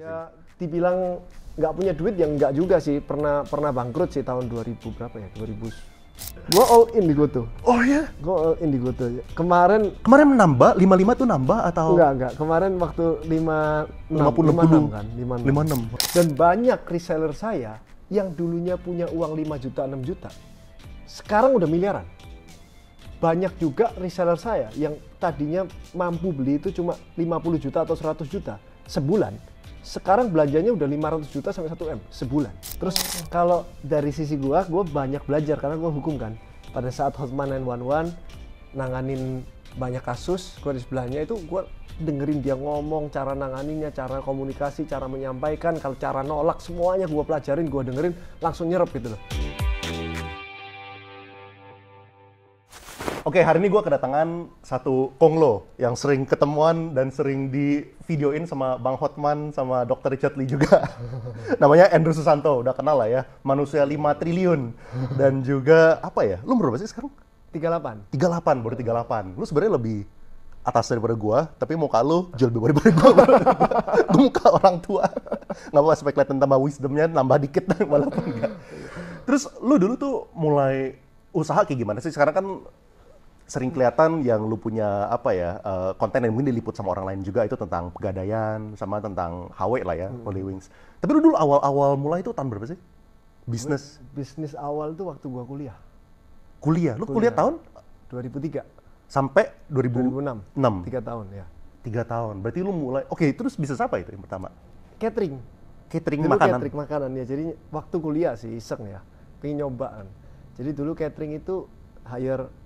Ya, dibilang nggak punya duit ya nggak juga sih. Pernah bangkrut sih tahun 2000 berapa ya? 2000. Gua all in di Goto. Oh ya? Gua all in di Goto. Kemarin Nambah, 55 tuh nambah atau? enggak. Kemarin waktu 56 kan, 56. Dan banyak reseller saya yang dulunya punya uang 5 juta, 6 juta. Sekarang udah miliaran. Banyak juga reseller saya yang tadinya mampu beli itu cuma 50 juta atau 100 juta sebulan. Sekarang belanjanya udah 500 juta sampai 1 M sebulan. Terus kalau dari sisi gua banyak belajar karena gua hukum kan. Pada saat Hotman 911 nanganin banyak kasus, gua di sebelahnya itu gua dengerin dia ngomong, cara nanganinnya, cara komunikasi, cara menyampaikan, kalau cara nolak semuanya gua pelajarin, gua dengerin, langsung nyerep gitu loh. Oke, hari ini gue kedatangan satu konglo yang sering ketemuan dan sering di videoin sama Bang Hotman sama Dr. Richard Lee juga. Namanya Andrew Susanto, udah kenal lah ya. Manusia 5 triliun. Dan juga, apa ya, lu berapa sih sekarang? 38. 38, baru 38. Lu sebenarnya lebih atas daripada gue, tapi muka lu jauh lebih daripada gue. Gue muka orang tua. Nggak apa-apa, supaya kelihatan tambah wisdomnya, nambah dikit, walaupun enggak. Terus lu dulu tuh mulai usaha kayak gimana sih? Sekarang kan sering kelihatan yang lu punya apa ya, konten yang mungkin diliput sama orang lain juga itu tentang pegadaian sama tentang HW lah ya, Holy Wings. Tapi lu dulu awal-awal mulai itu tahun berapa sih? Bisnis awal tuh waktu gua kuliah. Lu kuliah tahun? 2003. Sampai 2006? 3 tahun ya. 3 tahun, berarti lu mulai, oke, terus bisnis apa itu yang pertama? Catering Catering dulu makanan? Catering makanan ya, jadi waktu kuliah sih iseng ya, pengen nyobaan. Jadi dulu catering itu hire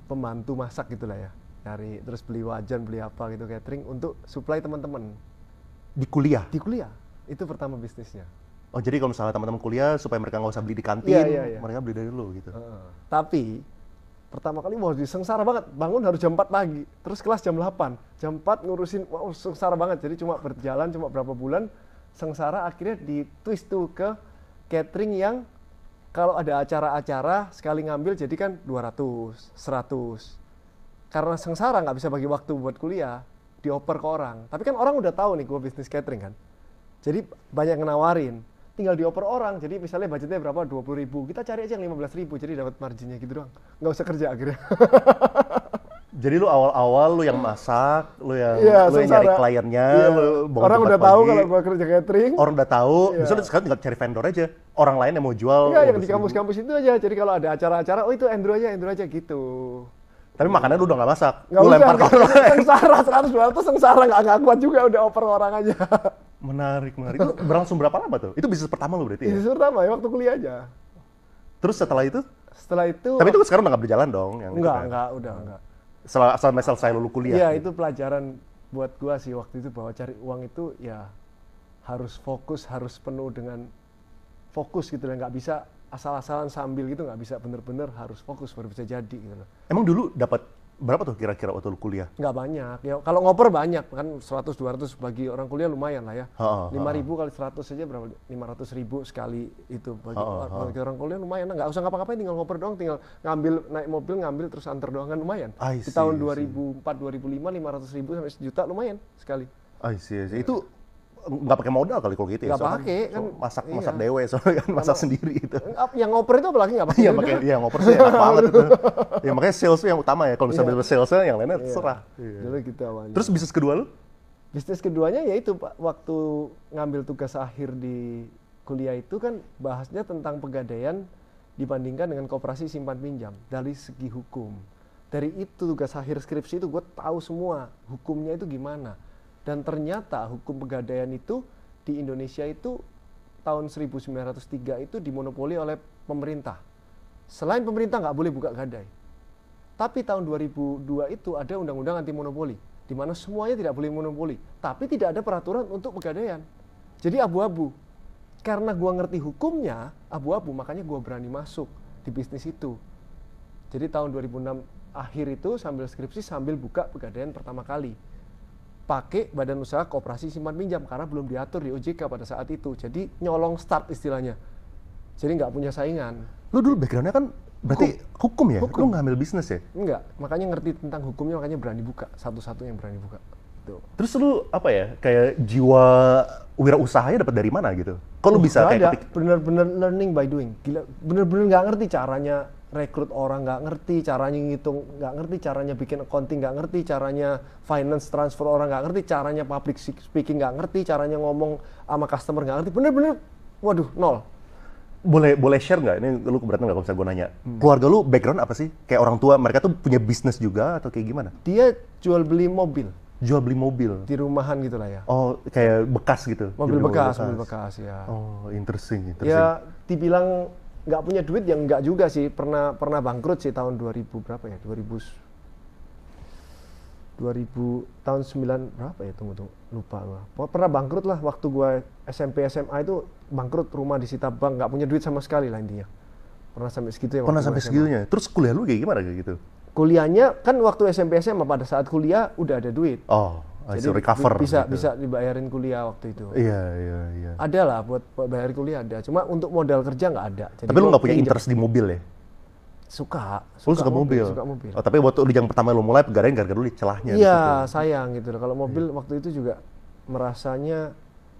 pembantu masak gitulah ya, cari terus beli wajan, beli apa gitu catering untuk supply teman-teman Di kuliah? di kuliah. Itu pertama bisnisnya. Oh, jadi kalau misalnya teman-teman kuliah supaya mereka nggak usah beli di kantin, Iya. mereka beli dari lu gitu? Tapi pertama kali sengsara banget, bangun harus jam 4 pagi, terus kelas jam 8, jam 4 ngurusin, sengsara banget. Jadi cuma berjalan cuma berapa bulan, sengsara, akhirnya di twist tuh ke catering yang kalau ada acara-acara sekali ngambil jadi kan 200, 100. Karena sengsara nggak bisa bagi waktu buat kuliah, dioper ke orang. Tapi kan orang udah tahu nih gue bisnis catering kan. Jadi banyak yang nawarin, tinggal dioper orang. Jadi misalnya budgetnya berapa? 20.000, kita cari aja yang 15.000, jadi dapat marginnya gitu doang. Nggak usah kerja akhirnya. Jadi lu awal-awal lu yang masak, lu yang nyari kliennya, lu bangun orang udah tempat tahu pagi. kalau gua kerja catering. Orang udah tahu, misalnya sekarang tinggal cari vendor aja. Orang lain yang mau jual. Enggak, yang di kampus-kampus itu aja. Jadi kalau ada acara-acara, oh itu Andrew aja gitu. Tapi makannya lu udah nggak masak, Nggak lu usah, lempar ke orang lain. sengsara, 100-200 sengsara, nggak kuat juga, udah oper orang aja. Menarik. Itu berlangsung berapa lama tuh? Itu bisnis pertama lu berarti ya? Bisnis pertama ya, waktu kuliah aja. Terus setelah itu? Tapi itu sekarang udah nggak berjalan dong? Yang enggak, udah enggak. Selama selesai lu kuliah? Iya, itu pelajaran buat gua sih waktu itu, bahwa cari uang itu ya harus fokus, harus penuh dengan fokus gitu, dan nggak bisa asal-asalan sambil gitu, nggak bisa, bener-bener harus fokus baru bisa jadi gitu loh. Emang dulu dapat berapa tuh kira-kira waktu lu kuliah? Nggak banyak, ya kalau ngoper banyak kan, 100-200 bagi orang kuliah lumayan lah ya. 5.000 kali 100 aja berapa? 500.000 sekali itu bagi orang kuliah lumayan. Nggak usah ngapa-ngapain, tinggal ngoper doang, tinggal ngambil, naik mobil ngambil terus antar doang kan lumayan. Di tahun 2004-2005 500.000 sampai 1 juta lumayan sekali. Itu nggak pakai modal kali kalau gitu ya? Nggak pakai kan, masak dewe soalnya kan, masak sendiri itu. Yang ngoper itu apalagi nggak pakai. Iya, ngoper sih enak banget itu. Ya makanya sales itu yang utama ya. Kalau misalnya salesnya yang lainnya terserah. Dulu gitu awalnya. Terus bisnis kedua lu? Bisnis keduanya yaitu Pak, waktu ngambil tugas akhir di kuliah itu kan bahasnya tentang pegadaian dibandingkan dengan koperasi simpan pinjam dari segi hukum. Dari itu tugas akhir skripsi itu gue tahu semua hukumnya itu gimana. Dan ternyata hukum pegadaian itu di Indonesia itu tahun 1903 itu dimonopoli oleh pemerintah. Selain pemerintah nggak boleh buka gadai. Tapi tahun 2002 itu ada undang-undang anti monopoli, di mana semuanya tidak boleh monopoli. Tapi tidak ada peraturan untuk pegadaian. Jadi abu-abu. Karena gua ngerti hukumnya, abu-abu, makanya gua berani masuk di bisnis itu. Jadi tahun 2006 akhir itu sambil skripsi, sambil buka pegadaian pertama kali. Pakai badan usaha koperasi simpan pinjam karena belum diatur di OJK pada saat itu. Jadi nyolong start istilahnya. Jadi nggak punya saingan. Lu dulu backgroundnya kan berarti hukum ya? Lu nggak ambil bisnis ya? Enggak, makanya ngerti tentang hukumnya, makanya berani buka. Satu-satunya yang berani buka. Tuh. Terus lu apa ya, kayak jiwa Wirausahanya dapat dari mana gitu? Kok lu bisa Nggak kayak ada, bener-bener learning by doing. Gila, bener-bener nggak ngerti caranya rekrut orang, nggak ngerti caranya ngitung, nggak ngerti caranya bikin accounting, nggak ngerti caranya finance transfer orang, nggak ngerti caranya public speaking, nggak ngerti caranya ngomong sama customer, nggak ngerti. Bener-bener, waduh, nol. boleh share nggak? Ini lu keberatan nggak kalau misalnya gue nanya? Keluarga lu background apa sih? Kayak orang tua mereka tuh punya bisnis juga atau kayak gimana? Dia jual beli mobil Jual beli mobil. di rumahan gitu lah ya. Oh, kayak bekas gitu. Mobil Jual beli mobil bekas ya. Oh, interesting. Ya, dibilang nggak punya duit yang nggak juga sih. Pernah bangkrut sih tahun 2000 berapa ya? 2000 tahun 9 berapa ya? Tunggu lupa gua. Pernah bangkrut lah waktu gua SMP SMA itu bangkrut, rumah disita bank, nggak punya duit sama sekali lah intinya. Pernah sampai segitu ya. Pernah waktu sampai gua SMA. segitunya. Terus kuliah lu kayak gimana kayak gitu? Kuliahnya kan waktu SMP SMA, pada saat kuliah udah ada duit. Oh, Jadi recover. bisa gitu. bisa dibayarin kuliah waktu itu. Iya. Ada lah buat bayar kuliah ada. Cuma untuk modal kerja nggak ada. Jadi Tapi lu gua nggak punya pinjam. interest di mobil ya? Suka Lu suka mobil? Suka mobil. Oh, tapi waktu yang pertama lu mulai pegadaian gara-gara lu celahnya. Iya, sayang gitu loh. Kalau mobil waktu itu juga merasanya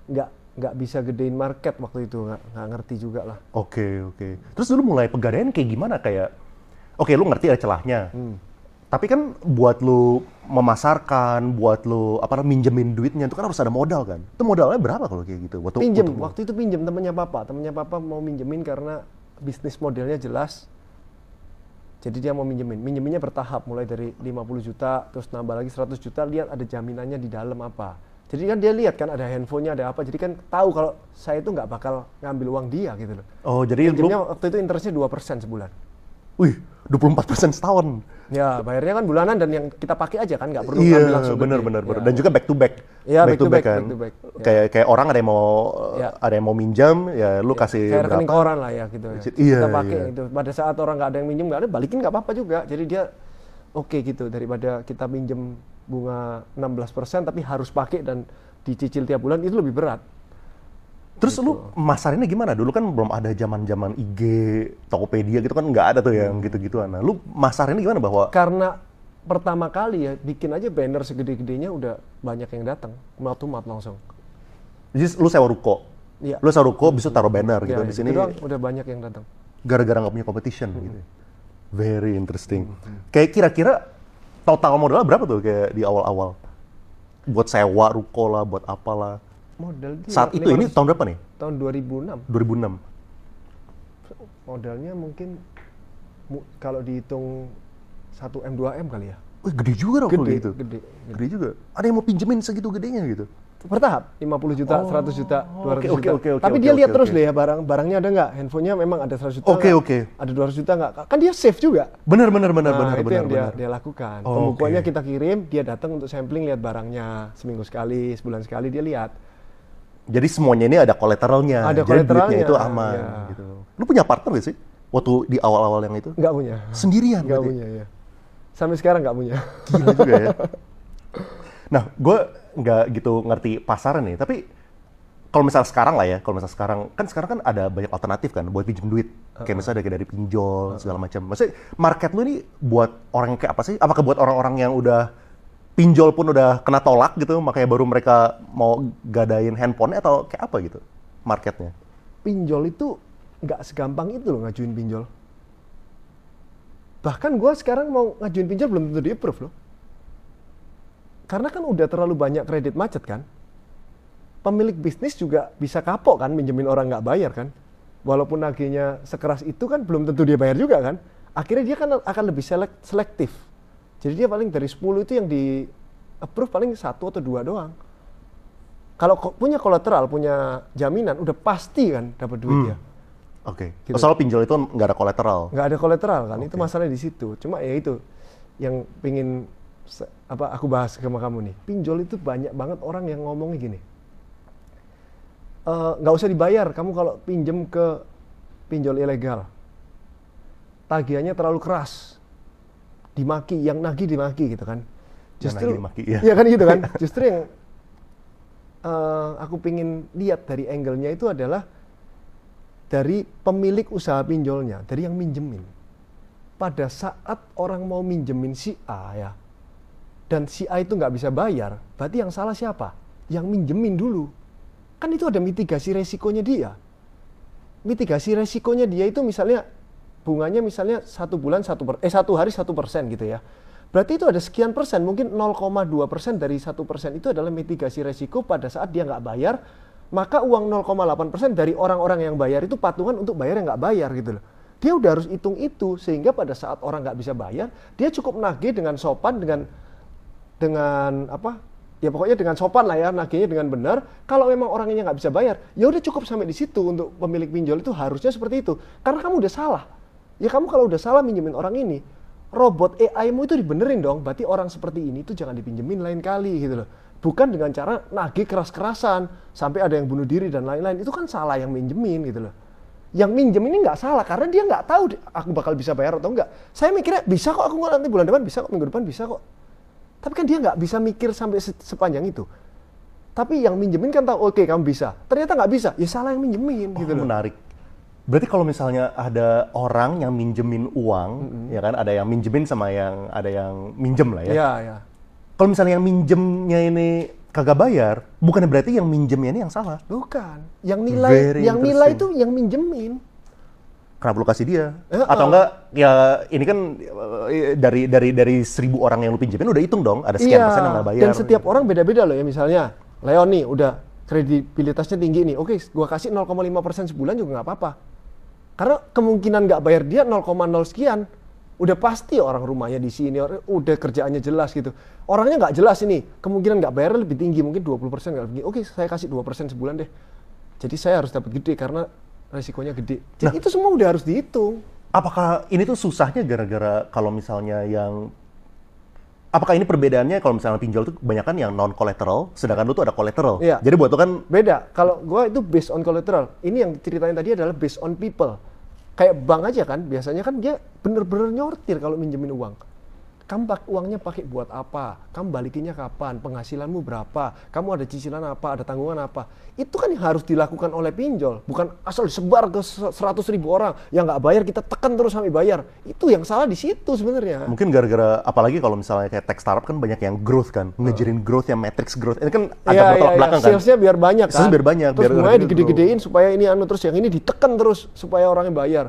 nggak bisa gedein market waktu itu, nggak ngerti juga lah. Oke. Terus dulu mulai pegadaian kayak gimana? Kayak, oke lu ngerti ada celahnya. Tapi kan buat lu memasarkan, buat lu minjemin duitnya itu kan harus ada modal kan? Itu modalnya berapa kalau kayak gitu? Waktu itu pinjem temennya papa mau minjemin karena bisnis modelnya jelas. Jadi dia mau minjeminnya bertahap, mulai dari 50 juta, terus nambah lagi 100 juta, lihat ada jaminannya di dalam apa. Jadi kan dia lihat kan ada handphonenya, ada apa, jadi kan tahu kalau saya itu nggak bakal ngambil uang dia gitu loh. Oh, jadi Pinjemnya waktu itu interestnya 2% sebulan. Wih, 24% setahun. Ya, bayarnya kan bulanan dan yang kita pakai aja kan, nggak perlu Iya, ngambil langsung. benar. Ya. Dan juga back to back. Iya, back to back kan. back to back. Ya. Kayak orang Ya. ada yang mau minjam, ya lu kasih Kayak rekening berapa? koran lah ya gitu ya. Iya, Kita pakai iya. itu. Pada saat orang nggak ada yang minjem, nggak ada, balikin nggak apa-apa juga. Jadi dia oke gitu, daripada kita minjem bunga 16% tapi harus pakai dan dicicil tiap bulan, itu lebih berat. Terus lu masarinnya gimana? Dulu kan belum ada zaman-zaman IG, Tokopedia gitu kan nggak ada tuh yang gitu-gituan. Nah, lu masarinnya gimana bahwa Karena pertama kali ya, bikin aja banner segede-gedenya udah banyak yang datang, mouth to mouth langsung. jadi lu sewa ruko? Iya. Lu sewa ruko bisa taruh banner gitu Ya, di sini itu doang, udah banyak yang datang. gara-gara nggak punya competition gitu. Very interesting. Kayak kira-kira total modalnya berapa tuh kayak di awal-awal? Buat sewa ruko lah, buat apalah. Modal dia Saat itu ini tahun berapa nih? tahun 2006. 2006. Modalnya mungkin kalau dihitung 1M 2M kali ya. Wih, gede juga dong kalau Gede, gitu. gede. juga. Ada yang mau pinjemin segitu gedenya gitu? Bertahap, 50 juta, 100 juta, 200 oke, juta. oke, Tapi oke, dia lihat oke, terus oke. deh ya barangnya ada nggak, handphonenya memang ada 100 juta Oke, nggak? oke. Ada 200 juta nggak? Kan dia save juga. Bener. Nah, itu yang dia lakukan. Oh, Pembukuannya oke. kita kirim, dia datang untuk sampling, lihat barangnya seminggu sekali, sebulan sekali dia lihat. Jadi semuanya ini ada kolateralnya. Ada Jadi kolateralnya, duitnya itu aman ya. gitu. Lu punya partner gak sih? Waktu di awal-awal yang itu? Nggak punya. Sendirian Nggak berarti? punya ya. Sampai sekarang nggak punya. Gila juga ya. Nah, gue nggak gitu ngerti pasaran nih, tapi kalau misalnya sekarang lah ya, kan sekarang kan ada banyak alternatif kan buat pinjam duit. Kayak misalnya dari pinjol, segala macam. Maksudnya market lu ini buat orang yang kayak apa sih? Apakah buat orang-orang yang udah pinjol pun udah kena tolak gitu, makanya baru mereka mau gadain handphone atau kayak apa gitu marketnya? Pinjol itu nggak segampang itu loh ngajuin pinjol. Bahkan gue sekarang mau ngajuin pinjol belum tentu di-approve loh. Karena kan udah terlalu banyak kredit macet kan. Pemilik bisnis juga bisa kapok kan minjemin orang nggak bayar kan. Walaupun nagihnya sekeras itu kan belum tentu dia bayar juga kan. Akhirnya dia kan akan lebih selektif. Jadi dia paling dari 10 itu yang di-approve paling 1 atau 2 doang. Kalau punya kolateral, punya jaminan, udah pasti kan dapat duit dia. Oke. Gitu. Soal pinjol itu nggak ada kolateral. Nggak ada kolateral kan, itu masalahnya di situ. Cuma ya itu yang pingin aku bahas sama kamu nih. Pinjol itu banyak banget orang yang ngomongnya gini. Nggak usah dibayar, kamu kalau pinjem ke pinjol ilegal. Tagihannya terlalu keras. Dimaki, yang nagih dimaki gitu kan. Justru, nagih dimaki, iya. Iya kan gitu kan. Justru yang aku pingin lihat dari angle-nya itu adalah dari pemilik usaha pinjolnya, dari yang minjemin. Pada saat orang mau minjemin si A ya, dan si A itu nggak bisa bayar, berarti yang salah siapa? Yang minjemin dulu. kan itu ada mitigasi resikonya dia. Mitigasi resikonya dia itu misalnya bunganya misalnya 1 bulan 1 hari 1% gitu ya. Berarti itu ada sekian persen, mungkin 0,2% dari 1% itu adalah mitigasi resiko pada saat dia nggak bayar, maka uang 0,8% dari orang-orang yang bayar itu patungan untuk bayar yang nggak bayar gitu loh. Dia udah harus hitung itu, sehingga pada saat orang nggak bisa bayar, dia cukup nagih dengan sopan, dengan apa, ya pokoknya dengan sopan lah ya, nagihnya dengan benar. Kalau memang orangnya nggak bisa bayar, ya udah cukup sampai di situ. Untuk pemilik pinjol itu harusnya seperti itu, karena kamu udah salah. Ya kamu kalau udah salah minjemin orang ini, robot AI-mu itu dibenerin dong. Berarti orang seperti ini tuh jangan dipinjemin lain kali gitu loh. Bukan dengan cara nagih keras-kerasan sampai ada yang bunuh diri dan lain-lain. Itu kan salah yang minjemin gitu loh. Yang minjem ini nggak salah karena dia nggak tahu aku bakal bisa bayar atau enggak. Saya mikirnya bisa kok, aku nanti bulan depan bisa kok, minggu depan bisa kok. Tapi kan dia nggak bisa mikir sampai sepanjang itu. Tapi yang minjemin kan tahu, oke kamu bisa. Ternyata nggak bisa, ya salah yang minjemin gitu loh. Menarik. Berarti kalau misalnya ada orang yang minjemin uang, ya kan, ada yang minjemin sama ada yang minjem lah ya. Iya, iya. Kalau misalnya yang minjemnya ini kagak bayar, bukannya berarti yang minjemnya ini yang salah? Bukan. Yang nilai itu yang minjemin. Kenapa lu kasih dia? Atau enggak, ya ini kan dari 1.000 orang yang lu pinjemin udah hitung dong, ada sekian persen yang nggak bayar. Dan setiap orang beda-beda loh ya, misalnya Leon nih udah kredibilitasnya tinggi nih, oke gua kasih 0,5% sebulan juga nggak apa-apa. Karena kemungkinan nggak bayar dia 0,0 sekian, udah pasti orang rumahnya di sini, udah kerjaannya jelas gitu. Orangnya nggak jelas ini, kemungkinan nggak bayar lebih tinggi, mungkin 20% nggak lebih. Oke, saya kasih 2% sebulan deh. Jadi saya harus dapat gede karena resikonya gede. Jadi itu semua udah harus dihitung. Apakah ini tuh susahnya gara-gara kalau misalnya apakah ini perbedaannya kalau misalnya pinjol tuh kebanyakan yang non collateral, sedangkan lu tuh ada collateral. Iya. Jadi buat lu kan beda. Kalau gua itu based on collateral. Ini yang ceritain tadi adalah based on people. Kayak bank aja kan, biasanya kan dia bener-bener nyortir kalau minjemin uang. Kamu uangnya pakai buat apa? Kamu balikinnya kapan? Penghasilanmu berapa? Kamu ada cicilan apa? Ada tanggungan apa? Itu kan yang harus dilakukan oleh pinjol. Bukan asal disebar ke 100.000 orang. Yang nggak bayar kita tekan terus sampai bayar. Itu yang salah di situ sebenarnya. Mungkin gara-gara, apalagi kalau misalnya kayak tech startup kan banyak yang growth kan. Ngejarin growth, yang matrix growth. Ini kan agak bertolak belakang kan. Salesnya biar banyak kan. Salesnya biar banyak. Terus bunganya digede-gedein supaya ini terus yang ini ditekan terus supaya orangnya bayar.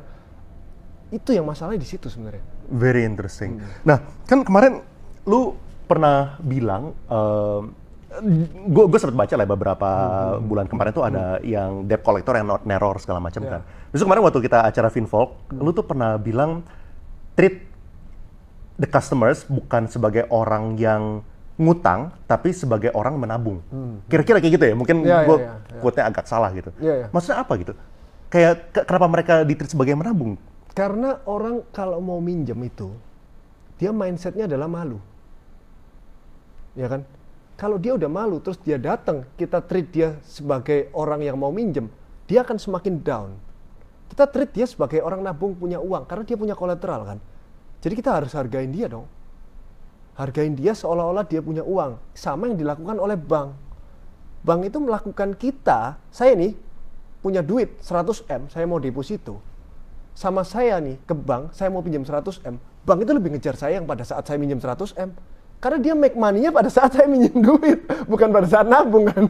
Itu yang masalahnya di situ sebenarnya. Very interesting. Nah, kan kemarin lu pernah bilang, gue sempat baca lah beberapa bulan kemarin tuh ada yang debt collector yang not neror segala macam kan. Terus kemarin waktu kita acara Finvolk, lu tuh pernah bilang treat the customers bukan sebagai orang yang ngutang, tapi sebagai orang menabung. Kira-kira kayak gitu ya? Mungkin gue quote-nya agak salah gitu. Maksudnya apa gitu? Kayak kenapa mereka ditreat sebagai menabung? Karena orang kalau mau minjem itu, dia mindsetnya adalah malu. Ya kan? Kalau dia udah malu, terus dia datang, kita treat dia sebagai orang yang mau minjem, dia akan semakin down. Kita treat dia sebagai orang nabung punya uang, karena dia punya kolateral kan. Jadi kita harus hargain dia dong. Hargain dia seolah-olah dia punya uang. Sama yang dilakukan oleh bank. Bank itu melakukan kita, saya nih punya duit 100M, saya mau deposito. Sama saya nih ke bank, saya mau pinjam 100M. Bank itu lebih ngejar saya yang pada saat saya minjem 100M. Karena dia make money-nya pada saat saya minjem duit, bukan pada saat nabung kan.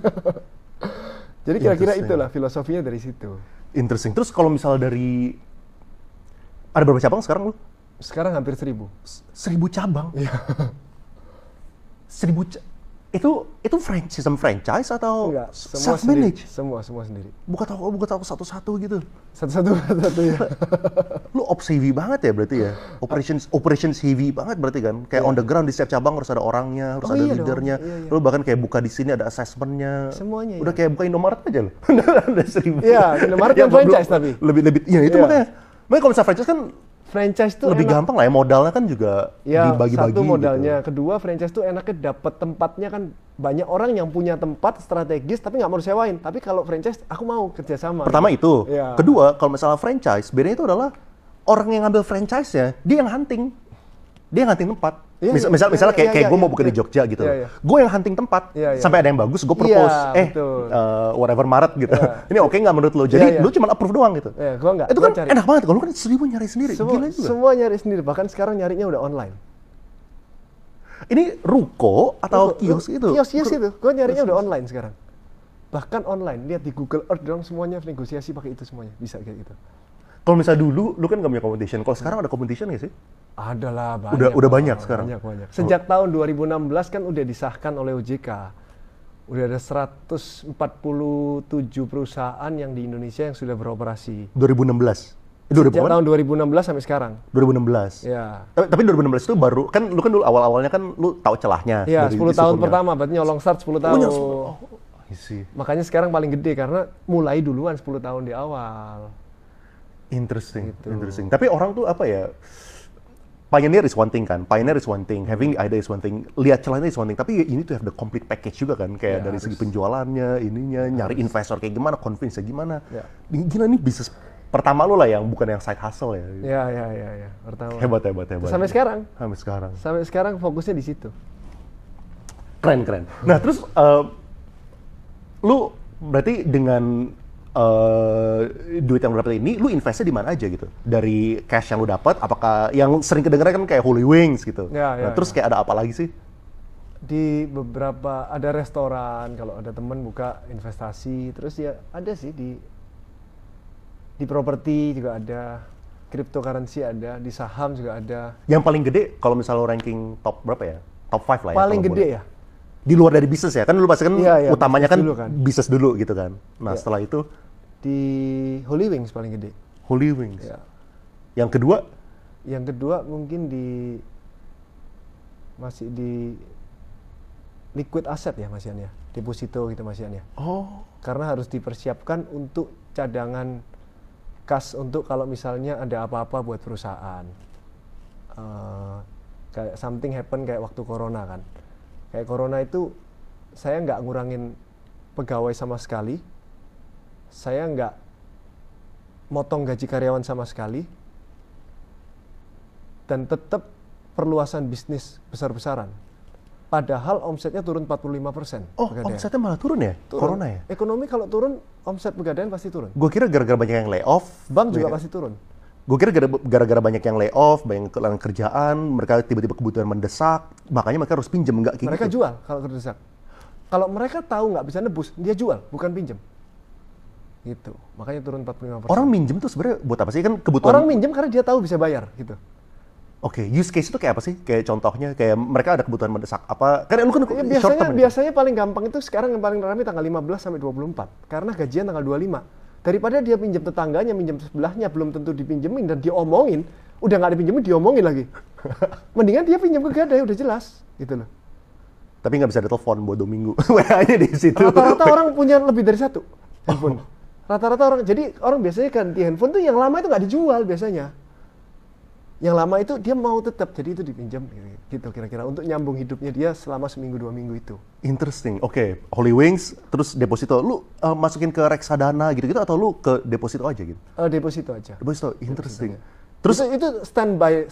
Jadi kira-kira itulah filosofinya dari situ. Interesting. Terus kalau misalnya ada berapa cabang sekarang lu? Sekarang hampir 1.000. 1.000 cabang? Iya. 1.000 itu sistem franchise atau semua self-manage? Semua sendiri. Buka toko satu-satu gitu. Satu-satu ya. Lu ops heavy banget ya berarti ya? Operations heavy banget berarti kan? Kayak on the ground di setiap cabang harus ada orangnya, harus ada leadernya. Iya. Lu bahkan kayak buka di sini ada assessmentnya. Semuanya. Udah kayak buka Indomaret aja loh. Ada 1.000. Iya, Indomaret kan franchise tapi. Lebih, iya itu makanya. Makanya kalau misalnya franchise kan franchise tuh lebih gampang lah ya, modalnya kan juga dibagi-bagi. Satu modalnya, gitu. Kedua franchise tuh enaknya dapat tempatnya kan, banyak orang yang punya tempat strategis tapi nggak mau disewain. Tapi kalau franchise aku mau kerjasama. Pertama gitu. itu, kedua kalau misalnya franchise bedanya itu adalah orang yang ngambil franchise-nya dia yang hunting tempat. Misalnya kayak gue mau buka di Jogja gitu, gue yang hunting tempat sampai ada yang bagus, gue propose, whatever Maret gitu, ini oke nggak menurut lo? Jadi lu cuma approve doang gitu. Gua nggak. Itu kan cari. Enak banget kalau lu kan 1.000 nyari sendiri. Gila juga. Semua nyari sendiri, bahkan sekarang nyarinya udah online. Ini ruko atau kios itu? Kios itu, gue nyarinya udah online sekarang. Bahkan online, lihat di Google Earth dong semuanya negosiasi pakai itu semuanya, bisa kayak gitu. Kalau misalnya dulu, lu kan nggak punya competition. Kalau sekarang ada competition nggak sih? Ada lah, banyak. Udah banyak sekarang? Banyak. Sejak tahun 2016 kan udah disahkan oleh OJK. Udah ada 147 perusahaan yang di Indonesia yang sudah beroperasi. 2016? Sejak tahun 2016 sampai sekarang. 2016? Ya. Tapi 2016 itu baru, kan lu dulu awal-awalnya kan lu tahu celahnya. Iya, 10 tahun pertama, berarti nyolong start 10 tahun. Makanya sekarang paling gede karena mulai duluan 10 tahun di awal. Interesting, Gitu. interesting. Tapi orang tuh apa ya, pioneer is one thing kan, pioneer is one thing, having the idea is one thing, lihat celahnya is one thing, tapi you need to have the complete package juga kan, kayak Ya, dari harus. segi penjualannya, ininya, nyari investor kayak gimana, convince gimana. Ya. Gila nih bisnis pertama lu lah yang bukan yang side hustle ya. Ya. Pertama. Hebat. Sampai sekarang. Sampai sekarang fokusnya di situ. Keren. Nah terus lu berarti dengan duit yang lu dapat ini, lu investnya di mana aja gitu? Dari cash yang lu dapat, apakah yang sering kedengeran kan kayak Holy Wings gitu? Ya, Terus kayak ada apa lagi sih? Di beberapa ada restoran, kalau ada temen buka investasi, terus ya ada sih di properti juga ada, cryptocurrency ada, di saham juga ada. Yang paling gede kalau misalnya lo ranking top berapa ya? Top 5 lah ya. Paling kalau gede boleh. ya? Di luar dari bisnis ya? Kan lu pasti kan Iya, utamanya kan bisnis dulu kan. bisnis dulu gitu kan. Nah Iya. setelah itu Di Holy Wings paling gede. Holy Wings. Ya. Yang kedua Yang kedua mungkin masih di liquid asset ya Mas Yan ya, deposito gitu Mas Yan ya. oh Karena harus dipersiapkan untuk cadangan kas untuk kalau misalnya ada apa-apa buat perusahaan. Kayak something happen kayak waktu corona kan. Kayak corona itu saya nggak ngurangin pegawai sama sekali, saya nggak motong gaji karyawan sama sekali, dan tetap perluasan bisnis besar-besaran. Padahal omsetnya turun 45%. Pegadaian. omsetnya malah turun ya? Turun. Corona ya? Ekonomi kalau turun, omset pegadaian pasti turun. Gue kira gara-gara banyak yang layoff. Bank juga pasti turun. Gue kira gara-gara banyak yang layoff, banyak kehilangan kerjaan, mereka tiba-tiba kebutuhan mendesak, makanya mereka harus pinjam, enggak kayak Mereka gitu. jual kalau terdesak. Kalau mereka tahu nggak bisa nebus, dia jual, bukan pinjam. Gitu. Makanya turun 45%. Orang minjem tuh sebenarnya buat apa sih? Kan kebutuhan. Orang minjem karena dia tahu bisa bayar gitu. Oke, use case itu kayak apa sih? Kayak contohnya, kayak mereka ada kebutuhan mendesak apa? Karena lu kan Ya, short term. biasanya paling gampang itu sekarang yang paling ramai tanggal 15 sampai 24. Karena gajian tanggal 25. Daripada dia pinjam tetangganya, minjem sebelahnya, belum tentu dipinjemin dan diomongin, udah nggak dipinjemin, diomongin lagi. Mendingan dia pinjam ke Gadai, udah jelas. Gitu loh. Tapi nggak bisa ditelepon buat 2 minggu. WA-nya di situ. Rata-rata orang punya lebih dari satu handphone. Rata-rata orang, jadi orang biasanya ganti handphone tuh yang lama itu nggak dijual biasanya. Yang lama itu dia mau tetap, jadi itu dipinjam gitu kira-kira untuk nyambung hidupnya dia selama seminggu 2 minggu itu. Interesting. Oke, Holy Wings, terus deposito. Lu masukin ke reksadana gitu-gitu atau lu ke deposito aja gitu? Deposito aja. Deposito, interesting. Terus itu standby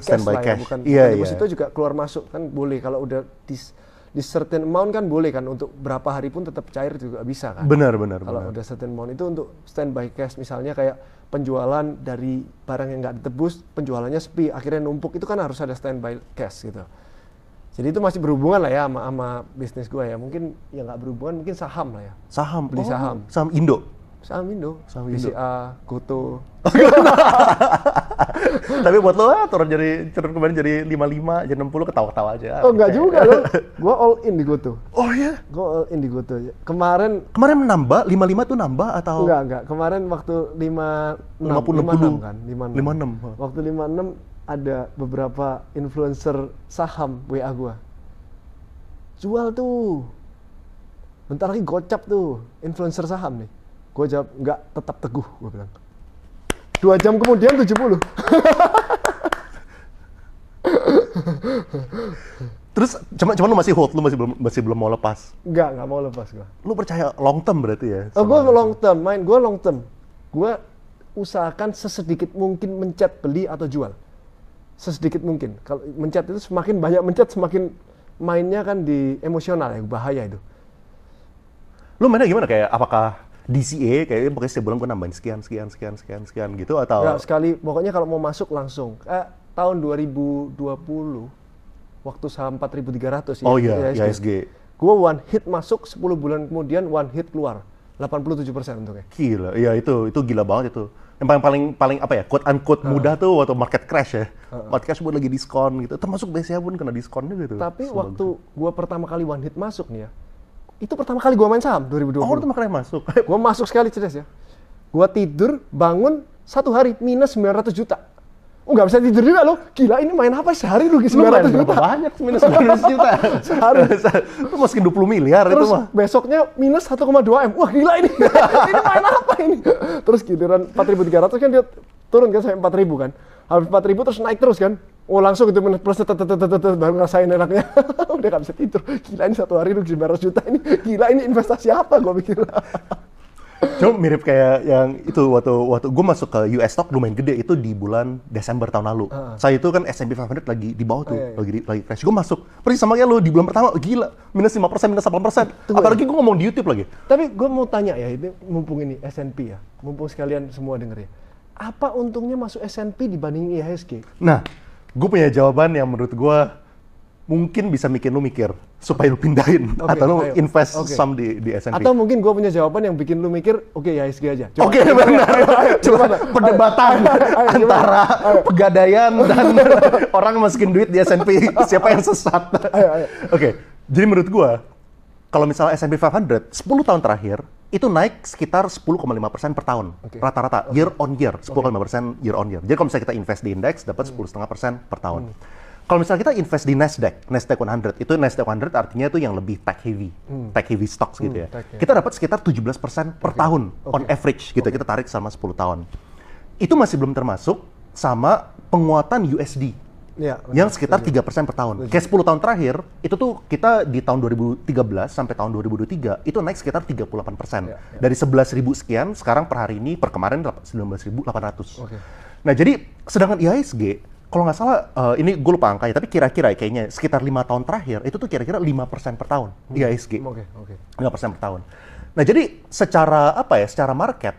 cash lah ya, bukan Iya, deposito iya. juga keluar masuk kan boleh kalau udah di certain amount kan boleh kan untuk berapa hari pun tetap cair juga bisa kan. Benar. Kalau udah certain amount itu untuk standby cash misalnya kayak penjualan dari barang yang nggak ditebus, penjualannya sepi, akhirnya numpuk, itu kan harus ada standby cash gitu. Jadi itu masih berhubungan lah ya sama bisnis gue ya. Mungkin yang nggak berhubungan mungkin saham lah ya. Saham. Beli saham. Saham Indo. Saham Indo, Saham Indo. BCA, Goto. Tapi buat lo turun kemarin jadi 55, jadi 60 ketawa-ketawa aja. Oh enggak juga loh, gue all in di Goto. Oh iya? Gue all in di Goto. Kemarin Kemarin 55 tuh nambah atau? enggak. Kemarin waktu 56 kan, 56. 56. Waktu 56 ada beberapa influencer saham WA gua. Jual tuh. Bentar lagi gocap tuh, influencer saham nih. Gua jawab, enggak, tetap teguh, gua bilang. 2 jam kemudian 70. Terus cuman lu masih hold, lu masih belum mau lepas. Enggak mau lepas gua. Lu percaya long term berarti ya? Oh, gue long term, gue long term. Gue usahakan sesedikit mungkin mencet beli atau jual. Sesedikit mungkin. Kalau mencet itu semakin banyak mencet, semakin mainnya kan di emosional ya, bahaya itu. Lu mainnya gimana, kayak apakah DCA kayak pokoknya setiap bulan gue nambahin sekian gitu atau? Enggak, sekali, pokoknya kalau mau masuk langsung. Tahun 2020, waktu saham 4.300 Oh iya, IHSG. Gue one hit masuk, 10 bulan kemudian one hit keluar. 87% untungnya. Gila, iya itu gila banget itu. Yang paling apa ya, quote unquote mudah tuh waktu market crash ya. Market crash buat lagi diskon gitu. Termasuk BCA pun kena diskon juga tuh. Tapi waktu gue pertama kali one hit masuk nih ya, itu pertama kali gue main saham 2020. Oh, itu makanya masuk. Gue masuk sekali cerdas ya. Gue tidur, bangun, 1 hari minus 900 juta. Oh, nggak bisa tidur juga lo. Gila, ini main apa sehari rugi 900 juta? Banyak minus 900 juta. Sehari. Itu masukin 20 miliar Terus itu mah. besoknya minus 1,2 M. Wah gila ini. Ini main apa ini? Terus giliran 4.300 kan dia turun kan sampai 4.000 kan. Habis 4.000 terus naik terus kan. Oh langsung itu minus plus baru ngerasain enaknya. Udah nggak bisa tidur. Gila ini 1 hari rugi 900 juta ini. Gila ini investasi apa gue pikir. Cuma mirip kayak yang itu waktu gue masuk ke US stock lumayan gede itu di bulan Desember tahun lalu. Saya itu kan S&P 500 lagi di bawah tuh, lagi crash. Gue masuk persis sama kayak lo di bulan pertama gila minus 5%, minus 8%. Apalagi gue ngomong di YouTube lagi. Tapi gue mau tanya ya, ini mumpung ini S&P ya, mumpung sekalian semua denger ya. Apa untungnya masuk S&P dibanding IHSG? Nah, gue punya jawaban yang menurut gue mungkin bisa bikin lu mikir supaya lu pindahin atau lu invest saham di S&P. Atau mungkin gue punya jawaban yang bikin lu mikir, oke IHSG aja. Oke, benar. Cuma perdebatan antara pegadaian dan orang masukin duit di S&P, siapa yang sesat. Oke, jadi menurut gue, kalau misalnya S&P 500, 10 tahun terakhir, itu naik sekitar 10,5% per tahun. Rata-rata, year on year, 10,5% year on year. Jadi kalau misalnya kita invest di indeks, dapat 10,5% per tahun. Kalau misalnya kita invest di Nasdaq 100, itu Nasdaq 100 artinya itu yang lebih tech heavy stocks gitu ya. Kita dapat sekitar 17% per tahun on average gitu. Kita tarik selama 10 tahun. Itu masih belum termasuk sama penguatan USD yang sekitar 3% per tahun. Kayak 10 tahun terakhir, itu tuh kita di tahun 2013 sampai tahun 2023 itu naik sekitar 38%. Dari 11.000 sekian, sekarang per hari ini, per kemarin 19.800. Nah jadi, sedangkan IHSG, kalau nggak salah, ini gue lupa angkanya, tapi kira-kira kayaknya sekitar 5 tahun terakhir, itu tuh kira-kira 5% per tahun IHSG. 5% per tahun. Nah jadi secara apa ya, secara market,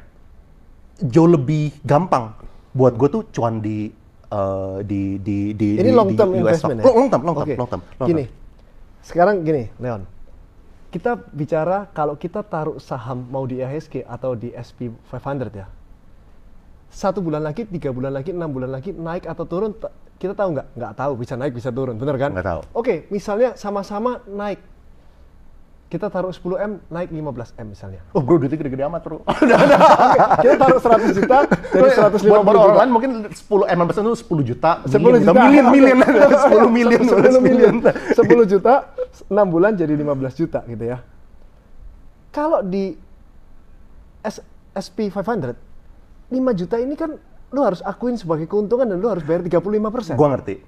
jauh lebih gampang buat gue tuh cuan di ini long term investment ya? Long term. Gini, sekarang gini Leon, kita bicara kalau kita taruh saham mau di IHSG atau di SP 500 ya, 1 bulan lagi, 3 bulan lagi, 6 bulan lagi naik atau turun, kita tahu nggak? Nggak tahu, bisa naik bisa turun, bener kan? Nggak tahu. Oke, misalnya sama-sama naik, kita taruh 10 M naik 15 M misalnya. Oh bro, duitnya gede-gede amat bro. Kita taruh 100 juta jadi 150 buat juta. orang lain mungkin 10 M persen itu 10 juta. 10 juta. Miliar. 10 miliar. 10 juta, 6 bulan jadi 15 juta gitu ya. Kalau di SP 500, 5 juta ini kan lu harus akuin sebagai keuntungan dan lu harus bayar 35%. Gua ngerti.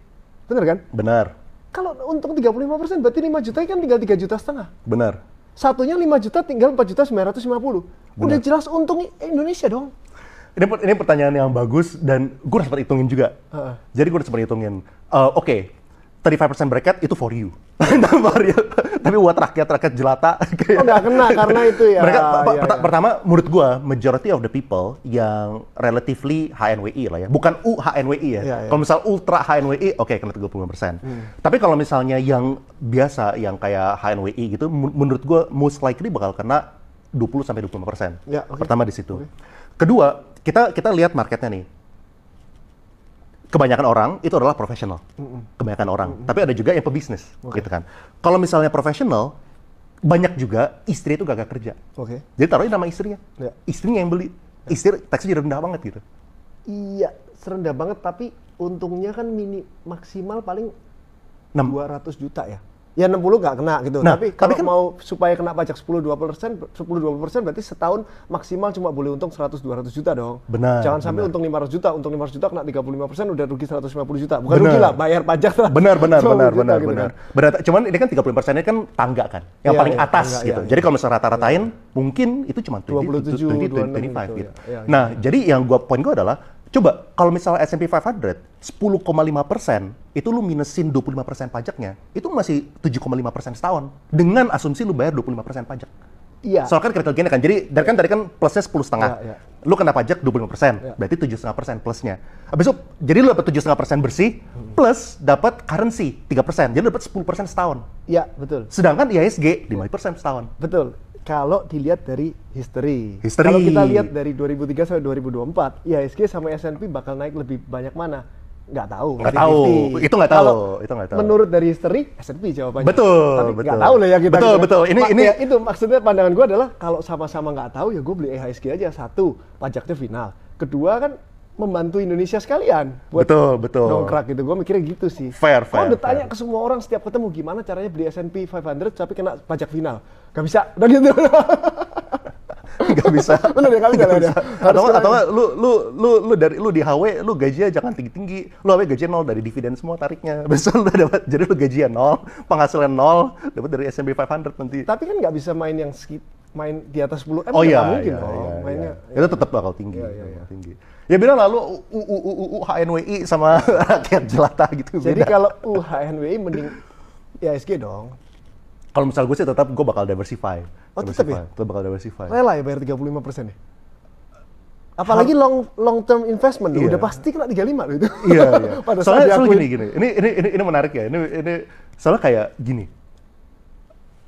Bener kan? Benar. Kalau untung 35%, berarti 5 juta kan tinggal 3,5 juta. Benar. Satunya 5 juta tinggal 4.950. Udah jelas untung Indonesia dong. Ini pertanyaan yang bagus dan gue udah sempat hitungin juga. Jadi gue udah sempat hitungin. Oke, 35% bracket itu for you. Tapi buat rakyat jelata. Oh nggak kena karena itu ya. Mereka, pertama menurut gue, majority of the people yang relatively HNWI lah ya. Bukan UHNWI ya. Kalau misal ultra HNWI, oke, kena 35%. Tapi kalau misalnya yang biasa, yang kayak HNWI gitu, menurut gue most likely bakal kena 20-25%. Pertama di situ. Kedua, kita lihat marketnya nih. Kebanyakan orang itu adalah profesional, kebanyakan orang. Tapi ada juga yang pebisnis, gitu kan. Kalau misalnya profesional, banyak juga istri itu gak kerja. Jadi taruhnya nama istrinya, istrinya yang beli. Istri taxnya jadi rendah banget gitu. Iya, rendah banget. Tapi untungnya kan maksimal paling 200 juta ya. Ya 60 nggak kena gitu. Nah, tapi kalau kan, mau supaya kena pajak 10-20% berarti setahun maksimal cuma boleh untung 100-200 juta dong. Benar. Jangan sampai untung 500 juta, untung 500 juta kena 35% udah rugi 150 juta. Bukan rugi lah, bayar pajak lah. Benar. Gitu Benar. Cuman ini kan 30% ini kan tangga kan, yang paling atas tangga, gitu. Jadi kalau misalnya rata-ratain, mungkin itu cuma 25 gitu. Nah, jadi yang poin gue adalah, coba, kalau misalnya S&P 500, 10,5% itu lu minusin 25% pajaknya, itu masih 7,5% setahun. Dengan asumsi lu bayar 25% pajak. Iya. Soalnya kan capital gain kan, jadi tadi kan plusnya 10,5. Iya. Lu kena pajak 25%, berarti 7,5% plusnya. Habis itu, jadi lu dapat 7,5% bersih, plus dapat currency 3%, jadi lu dapat 10% setahun. Iya, betul. Sedangkan IHSG 5% setahun. Betul. Kalau dilihat dari history. Kalau kita lihat dari 2003 sampai 2024, IHSG sama S&P bakal naik lebih banyak mana? Nggak tahu. Itu nggak tahu. Menurut dari history, S&P jawabannya. Betul. Tapi nggak tahu lah ya kita. Betul. Ini ya, itu maksudnya pandangan gue adalah kalau sama-sama nggak tahu ya gue beli IHSG aja. Satu, pajaknya final. Kedua kan membantu Indonesia sekalian. Buat betul. dongkrak gitu. Gue mikirnya gitu sih. Fair. Udah tanya ke semua orang setiap ketemu gimana caranya beli S&P 500 tapi kena pajak final. Gak bisa. Udah gitu. Nggak bisa. Bener ya, nggak bisa. Atau lu di HW lu gajinya jangan tinggi. Lu HW gajinya 0 dari dividen semua tariknya. Besok lu dapat, jadi lu gajinya 0, penghasilan 0, dapat dari S&P 500 nanti. Tapi kan nggak bisa main di atas 10 M. Oh iya, mungkin mainnya. Itu tetap bakal tinggi. Tinggi. Ya bilang lalu HNWI sama rakyat jelata gitu. Jadi kalau HNWI mending IHSG dong. Kalau misal gue sih tetap gue bakal diversify. Oh tetap ya? Tetap bakal diversify. Rela ya bayar 35% ya? Apalagi long term investment, udah pasti kena 35 loh itu. Iya. Soalnya gini. Ini menarik ya. Ini soalnya kayak gini.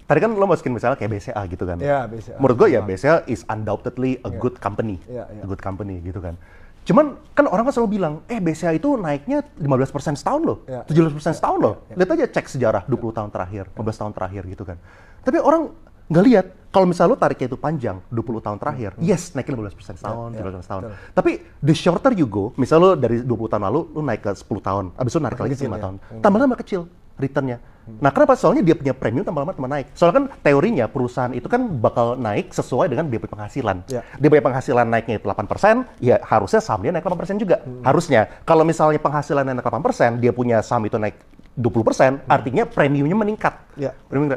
Tadi kan lo masukin misalnya kayak BCA gitu kan. Iya, BCA. Menurut gue ya BCA is undoubtedly a good company. A good company gitu kan. Cuman kan orang kan selalu bilang, BCA itu naiknya 15% setahun loh, 17% setahun loh. Lihat aja cek sejarah 20 tahun terakhir, 15 tahun terakhir gitu kan. Tapi orang nggak lihat, kalau misalnya lo tariknya itu panjang, 20 tahun terakhir, yes naiknya 15% setahun, 13% setahun. Tapi the shorter you go, misalnya lo dari 20 tahun lalu, lo naik ke 10 tahun, abis itu naik lagi ke 5 tahun, tambah lama kecil returnnya. Nah kenapa? Soalnya dia punya premium tambah lama naik. Soalnya kan teorinya perusahaan itu kan bakal naik sesuai dengan dia punya penghasilan. Dia punya penghasilan naiknya itu 8%, ya harusnya saham dia naik 8% juga. Harusnya. Kalau misalnya penghasilan naik 8%, dia punya saham itu naik 20%, artinya premiumnya meningkat.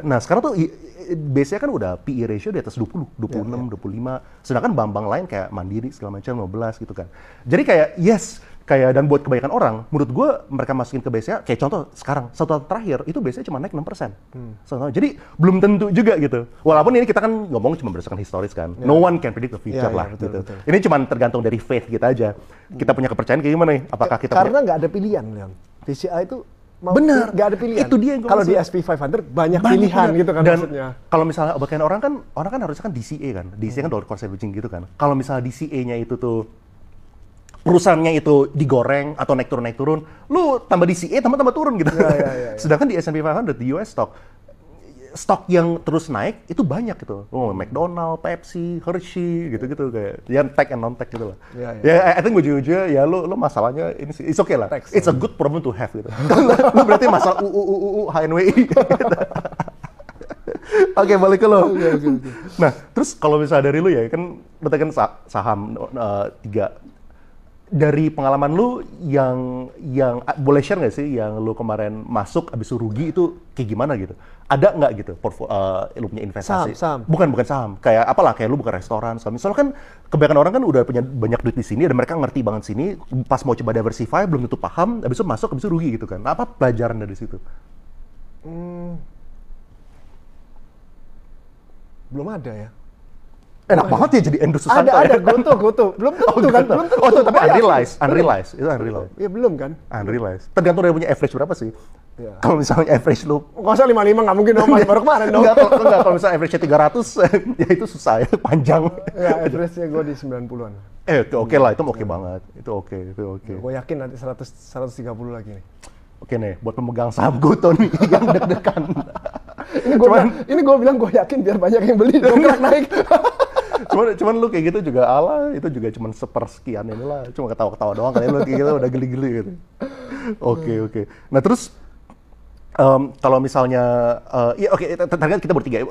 Nah sekarang tuh biasanya kan udah PE ratio di atas 20, 26, 25. Sedangkan bank-bank lain kayak Mandiri segala macam 15 gitu kan. Jadi kayak dan buat kebanyakan orang, menurut gue mereka masukin ke BCA, kayak contoh sekarang, 1 tahun terakhir, itu BCA cuma naik 6%. Jadi belum tentu juga gitu. Walaupun ini kita kan ngomong cuma berdasarkan historis kan. No one can predict the future lah gitu. Ini cuma tergantung dari faith kita aja. Kita punya kepercayaan kayak gimana nih? Apakah kita Karena nggak ada pilihan, Leon. BCA itu benar, nggak ada pilihan. Itu dia yang kalau di SP 500 banyak pilihan gitu kan. Dan maksudnya. Kalau misalnya bagian orang kan harusnya kan DCA kan. DCA kan dollar cost averaging gitu kan. Kalau misalnya DCA-nya itu tuh perusahaannya itu digoreng atau naik turun, lu tambah DCA tambah turun gitu. Sedangkan di S&P 500 di US stok yang terus naik itu banyak gitu. McDonald, Pepsi, Hershey gitu-gitu kayak yang tech and non tech gitu lah. I think ujung-ujungnya ya lu masalahnya ini sih it's okay lah. It's a good problem to have gitu. Lu berarti masalah HNWI. Oke, balik ke lo. Nah, terus kalau misalnya dari lu ya kan berarti kan saham 3. Dari pengalaman lu yang boleh share nggak sih yang lu kemarin masuk abis itu rugi itu kayak gimana gitu? Ada nggak gitu lu punya investasi? Saham. Bukan saham. Kayak apalah kayak lu buka restoran. Misalnya kan kebanyakan orang kan udah punya banyak duit di sini dan mereka ngerti banget sini. Pas mau coba diversify belum tentu paham. Abis itu masuk abis itu rugi gitu kan. Apa pelajaran dari situ? Belum ada ya. Enak banget ya jadi endorse Susanto. Ada goto. Belum tentu kan? Belum tentu. Tapi unrealized. Itu unrealized. Ya belum kan? Unrealized. Tergantung dari punya average berapa sih. Kalau misalnya average lu nggak usah 55 nggak mungkin dong, baru kemarin dong. Enggak, kalau misalnya average-nya 300 ya itu susah ya, panjang. Ya, average-nya gue di 90-an. Oke lah, itu oke banget. Itu oke. Gue yakin nanti 130 lagi nih. Oke nih, buat pemegang saham Goto nih yang deg-degan. Ini gue bilang gue yakin biar banyak yang beli, dongkrak naik. cuman lu kayak gitu juga itu juga cuman sepersekian inilah, cuma ketawa-ketawa doang kali lu kayak gitu udah geli-geli gitu. Oke. Nah terus kalau misalnya tadi kita bertiga,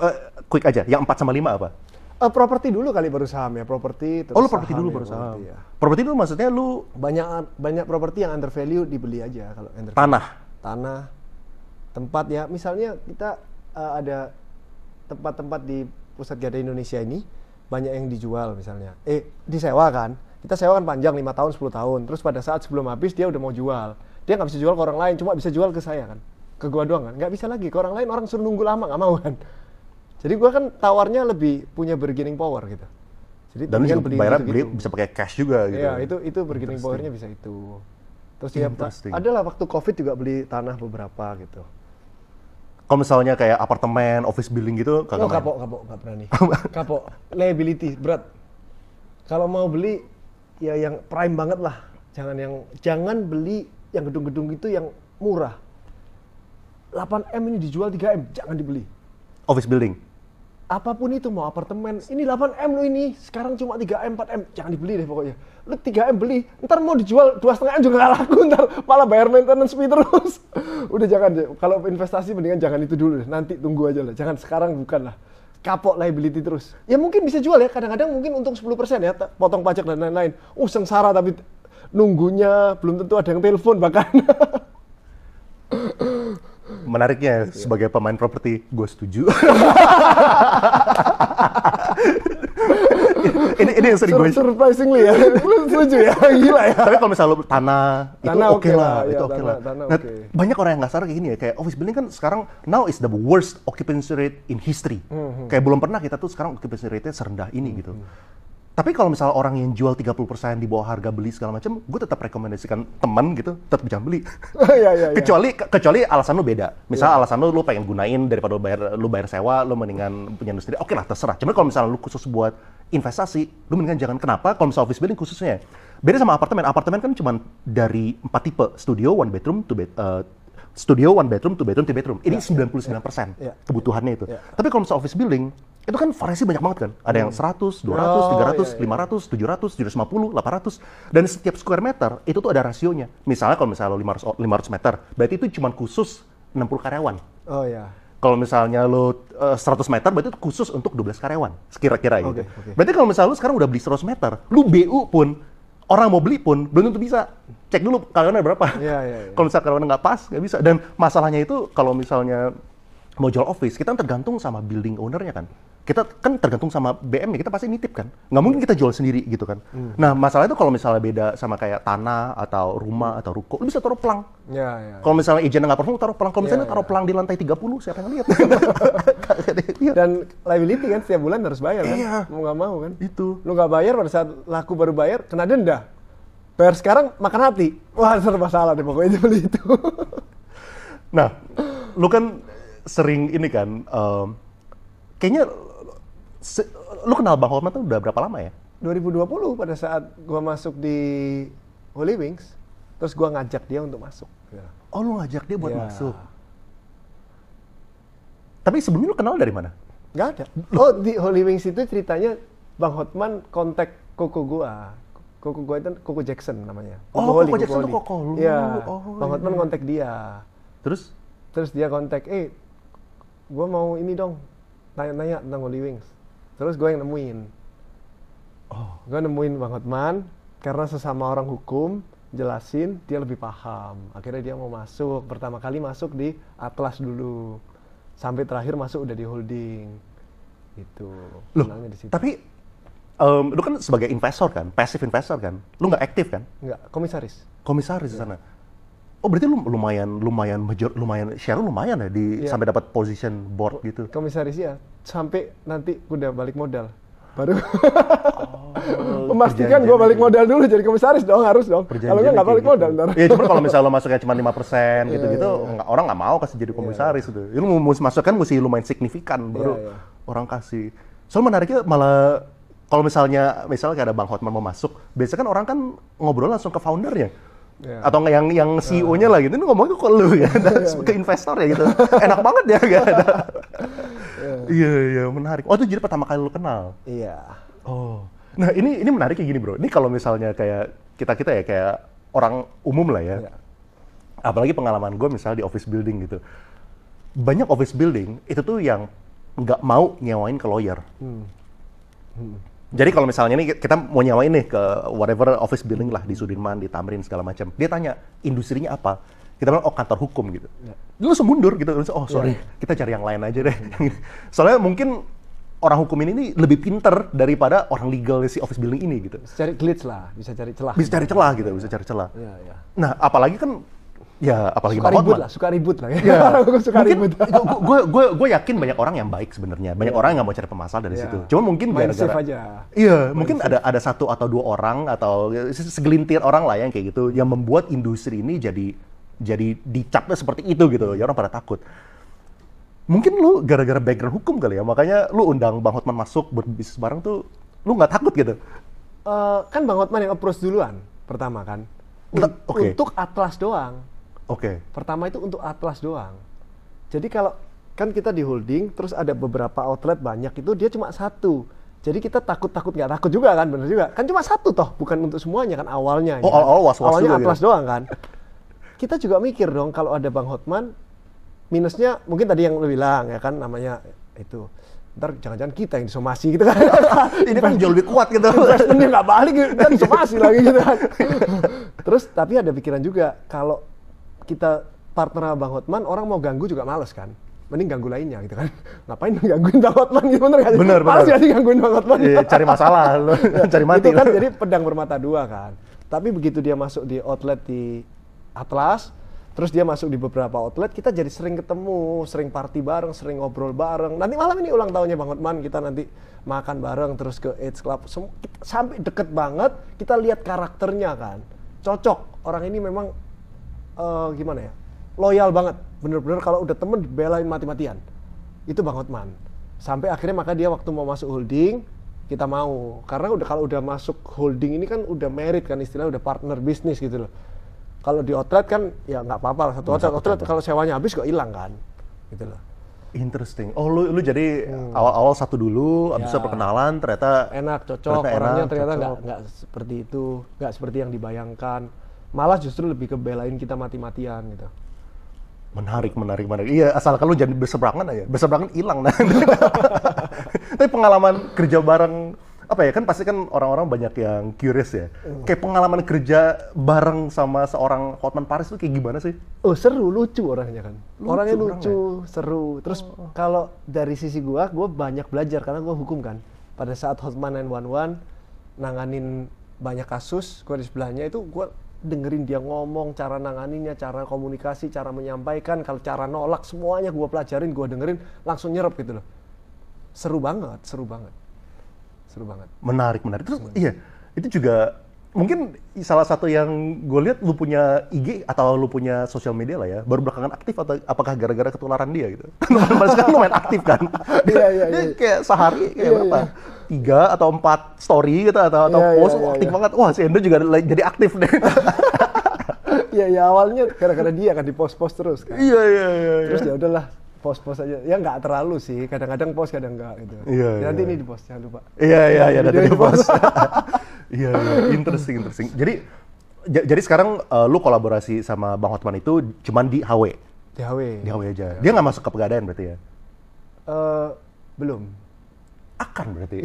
quick aja, yang 4 sama 5 apa? Properti dulu kali baru saham ya, properti. Lu properti dulu baru saham. Properti dulu maksudnya lu banyak properti yang under value dibeli aja kalau under tanah, tempat ya. Misalnya kita ada tempat-tempat di pusat gadai Indonesia ini banyak yang dijual misalnya. Disewa kan. Kita sewa kan panjang 5 tahun, 10 tahun. Terus pada saat sebelum habis dia udah mau jual. Dia nggak bisa jual ke orang lain, cuma bisa jual ke saya kan. Ke gua doang kan. Nggak bisa lagi ke orang lain, orang suruh nunggu lama, nggak mau kan. Jadi gua kan tawarnya lebih punya bargaining power gitu. Jadi Dan lu mendingan juga beli bayarnya gitu-gitu. bisa pakai cash juga gitu. Iya, itu bargaining powernya bisa itu. Terus ya Interesting. adalah waktu COVID juga beli tanah beberapa gitu. Kalau misalnya kayak apartemen, office building gitu, kagak Oh, main? kapok, nggak berani. Kapok, liability, berat. Kalau mau beli, ya yang prime banget lah. Jangan beli yang gedung-gedung itu yang murah. 8M ini dijual 3M, jangan dibeli. Office building? Apapun itu, mau apartemen, ini 8M lo ini, sekarang cuma 3M, 4M, jangan dibeli deh pokoknya. Lu 3M beli, ntar mau dijual 2,5M juga nggak laku, ntar malah bayar maintenance fee terus. Udah jangan deh, kalau investasi mendingan jangan itu dulu deh, nanti tunggu aja lah, jangan sekarang bukan lah. Kapok liability terus. Ya mungkin bisa jual ya, kadang-kadang mungkin untung 10% ya, potong pajak dan lain-lain. Sengsara tapi nunggunya, belum tentu ada yang telepon bahkan. Menariknya, sebagai pemain properti, gue setuju. ini yang sering gue... Surprisingly ya, lu setuju ya, gila ya. Tapi kalau misalnya lu tanah itu oke lah, ya, itu oke lah. tanah Nah, oke. banyak orang yang nggak sadar kayak gini ya, kayak office building kan sekarang now is the worst occupancy rate in history. Kayak belum pernah kita tuh sekarang occupancy rate-nya serendah ini gitu. Tapi kalau misalnya orang yang jual 30% di bawah harga beli segala macam, gue tetap rekomendasikan teman gitu, tetap jangan beli. Iya. Kecuali alasan lu beda. Misal alasan lu pengen gunain daripada lu bayar sewa, lu mendingan punya industri. Oke lah, terserah. Cuman kalau misalnya lu khusus buat investasi, lu mendingan jangan. Kenapa? Kalau misalnya office building khususnya, beda sama apartemen. Apartemen kan cuma dari 4 tipe, studio, one bedroom, two bedroom, two bedroom. Ini 99% kebutuhannya itu. Tapi kalau misalnya office building, itu kan variasi banyak banget kan. Ada yang 100, 200, 300, 500, 700, 750, 800. Dan setiap square meter itu tuh ada rasionya. Misalnya kalau misalnya lo 500 meter, berarti itu cuma khusus 60 karyawan. Oh ya. Kalau misalnya lo 100 meter, berarti itu khusus untuk 12 karyawan. Sekira-kira gitu. Oke. Berarti kalau misalnya lo sekarang udah beli 100 meter, lo BU pun, orang mau beli pun, belum tentu bisa. Cek dulu karyawannya berapa. Iya. Kalau misalnya karyawannya nggak pas, nggak bisa. Dan masalahnya itu kalau misalnya mau jual office, kita kan tergantung sama building owner-nya kan. Kita kan tergantung sama BM-nya, kita pasti nitip kan. Nggak mungkin kita jual sendiri gitu kan. Nah, masalahnya itu kalau misalnya beda sama kayak tanah atau rumah atau ruko, lu bisa taruh pelang. Ya. Kalau misalnya izinnya nggak perlu, taruh pelang. Kalau misalnya taruh pelang di lantai 30, siapa yang lihat? Dan liability kan setiap bulan harus bayar kan. Iya. Mau nggak mau kan. Itu. Lu nggak bayar pada saat laku baru bayar, kena denda. Bayar sekarang makan hati. Wah, serba salah deh pokoknya beli itu. Nah, lu kan sering ini kan, kayaknya lu kenal Bang Hotman tuh udah berapa lama ya? 2020 pada saat gua masuk di Holy Wings, terus gua ngajak dia untuk masuk. Oh, lu ngajak dia buat Ya. masuk. Tapi sebelumnya lu kenal dari mana? Nggak ada. Oh, di Holy Wings itu ceritanya Bang Hotman kontak koko gua. Koko gua itu Koko Jackson namanya. Oh, Holly, Koko Jackson Holly. tuh koko lu. Iya. Oh, Bang iya. Hotman kontak dia. Terus dia kontak, gua mau ini dong, tanya-tanya tentang Holy Wings. Terus gue yang nemuin. Gue nemuin Bang Hotman, karena sesama orang hukum, jelasin, dia lebih paham. Akhirnya dia mau masuk, pertama kali masuk di Atlas dulu. Sampai terakhir masuk udah di holding. Gitu. Loh, Kenalnya di situ. tapi lu kan sebagai investor kan, passive investor kan, lu nggak aktif kan? Enggak, komisaris. Komisaris di sana. Oh, berarti lu lumayan share lu lumayan ya di Iya. sampai dapat position board gitu. Komisaris ya, sampai nanti udah balik modal. Baru memastikan gue balik modal dulu jadi komisaris dong, harus dong. Kalau nggak balik modal ntar. Iya, cuma kalau misalnya lo masuknya cuma 5% gitu-gitu, orang nggak mau kasih jadi komisaris gitu. Lu mau masukkan mesti lumayan signifikan baru orang kasih. Soalnya menariknya malah kalau misalnya kayak ada Bang Hotman mau masuk, biasanya kan orang kan ngobrol langsung ke foundernya. Atau nggak yang CEO-nya lah gitu, ini ngomongnya kok lu ya, ke investor ya gitu. Enak banget ya, gak ada. Iya, menarik. Oh, itu jadi pertama kali lu kenal? Iya. Oh, nah ini menarik kayak gini bro. Ini kalau misalnya kayak kita ya kayak orang umum lah ya. Apalagi pengalaman gue misalnya di office building gitu. Banyak office building itu tuh yang nggak mau nyewain ke lawyer. Jadi kalau misalnya nih kita mau nyewain nih ke whatever office building lah di Sudirman, di Tamrin segala macam. Dia tanya industrinya apa? Kita bilang kantor hukum gitu. Dia langsung mundur gitu. Oh sorry, kita cari yang lain aja deh. Soalnya mungkin orang hukum ini lebih pinter daripada orang legal si office building ini gitu. Bisa cari glitch lah, bisa cari celah. Bisa cari celah gitu, bisa cari celah. Iya. Nah, apalagi kan Ya, apalagi suka Bang ribut Hotman. lah, suka ribut lah ya. Ya, Orang suka ribut. gue yakin banyak orang yang baik sebenarnya. Banyak orang yang nggak mau cari pemasalah dari situ. Cuma mungkin main safe gara-gara aja. iya, mungkin ada satu atau dua orang atau segelintir orang lah yang kayak gitu yang membuat industri ini jadi dicapnya seperti itu gitu. Ya orang pada takut. Mungkin lu gara-gara background hukum kali ya, makanya lu undang Bang Hotman masuk berbisnis bareng tuh lu nggak takut gitu. Kan Bang Hotman yang approach duluan pertama kan. Oke. Untuk Atlas doang. Oke. Pertama itu untuk Atlas doang. Jadi kalau kan kita di holding, terus ada beberapa outlet banyak itu dia cuma satu. Jadi kita takut nggak takut juga kan, bener juga. Kan cuma satu toh, bukan untuk semuanya kan awalnya. Oh, awal was-was awalnya juga Atlas gitu. doang kan. Kita juga mikir dong kalau ada Bang Hotman, minusnya mungkin tadi yang lu bilang ya kan namanya itu. Ntar jangan-jangan kita yang disomasi gitu kan. Ini kan jauh lebih kuat gitu. Investmentnya nggak balik, kan disomasi lagi gitu kan. Terus tapi ada pikiran juga, kalau kita partner sama Bang Hotman, orang mau ganggu juga males kan. Mending ganggu lainnya gitu kan. Ngapain gangguin Bang Hotman gitu, bener gak sih? Bener. Males gak sih gangguin Bang Hotman? Iya, cari masalah, lu. Cari mati. Itu kan lu. jadi pedang bermata dua kan. Tapi begitu dia masuk di outlet di Atlas, terus dia masuk di beberapa outlet, kita jadi sering ketemu, sering party bareng, sering ngobrol bareng. Nanti malam ini ulang tahunnya Bang Hotman, kita nanti makan bareng, terus ke Edge Club. Sampai deket banget, kita lihat karakternya kan. Cocok, orang ini memang gimana ya, loyal banget. Bener-bener kalau udah temen dibelain mati-matian. Itu Bang Hotman. Sampai akhirnya maka dia waktu mau masuk holding, kita mau. Karena kalau udah masuk holding ini kan udah merit kan, istilahnya udah partner bisnis gitu loh. Kalau di outlet kan ya nggak apa-apa lah, satu outlet kalau sewanya habis kok hilang kan, gitu loh. Interesting. Oh, lu jadi awal-awal satu dulu, abis itu perkenalan, ternyata enak, cocok, orangnya ternyata nggak seperti itu, nggak seperti yang dibayangkan. Malah justru lebih kebelain kita mati-matian gitu. Menarik. Iya, asalkan lu jangan berseberangan aja. Berseberangan hilang nah. Tapi pengalaman kerja bareng apa ya, kan pasti kan orang-orang banyak yang curious ya. Kayak pengalaman kerja bareng sama seorang Hotman Paris tuh kayak gimana sih? Oh seru, lucu orangnya kan. Orangnya lucu, orangnya. seru. Terus kalau dari sisi gua banyak belajar karena gua hukum kan. Pada saat Hotman 911 nanganin banyak kasus, gua di sebelahnya itu gua dengerin dia ngomong, cara nanganinnya, cara komunikasi, cara menyampaikan, kalau cara nolak semuanya gua pelajarin, gua dengerin, langsung nyerap gitu loh. Seru banget. Menarik. Terus iya, itu juga mungkin salah satu yang gue lihat lu punya IG atau lu punya sosial media lah ya, baru belakangan aktif atau apakah gara-gara ketularan dia gitu? Maksudnya kan lu main aktif kan? Iya. Dia kayak sehari kayak berapa? 3 atau 4 story gitu atau post aktif banget. Wah, si Endo juga jadi aktif deh. Iya, awalnya gara-gara dia kan di post-post terus kan. Iya. Terus ya udahlah, post-post aja. Ya nggak terlalu sih, kadang-kadang post, kadang nggak gitu. Iya. Nanti ini di post, jangan lupa. Iya, dari bos. Iya, interesting. Jadi sekarang lu kolaborasi sama Bang Hotman itu cuman di HW? Di HW. Di HW aja. Dia nggak masuk ke Pegadaian berarti ya? Belum. Akan berarti?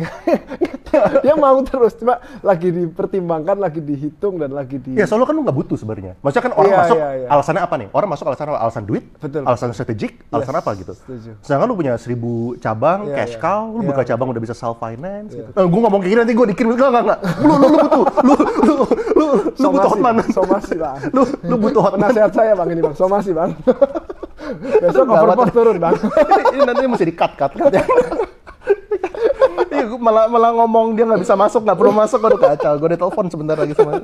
Dia mau terus, cuma lagi dipertimbangkan, lagi dihitung, dan lagi di... Ya, soalnya kan lu nggak butuh sebenarnya. Maksudnya kan orang masuk, alasannya apa nih? Orang masuk alasan apa? Alasan duit? Betul. Alasan strategik? Alasan apa gitu? Setuju. Sedangkan lu punya 1000 cabang, cash cow, lu buka cabang udah bisa self-finance gitu. Gue ngomong kayak gini nanti gue dikirim, enggak. Lu butuh, lu butuh Hotman. Somasi, Bang. Lu butuh Hotman. Penasehat saya, Bang, ini, Bang. Somasi, Bang. Besok overpost turun, Bang. Ini nanti mesti di-cut ya. Iya, gue malah ngomong dia nggak bisa masuk, nggak perlu masuk, aduh kacau. Gue udah telepon sebentar lagi sama.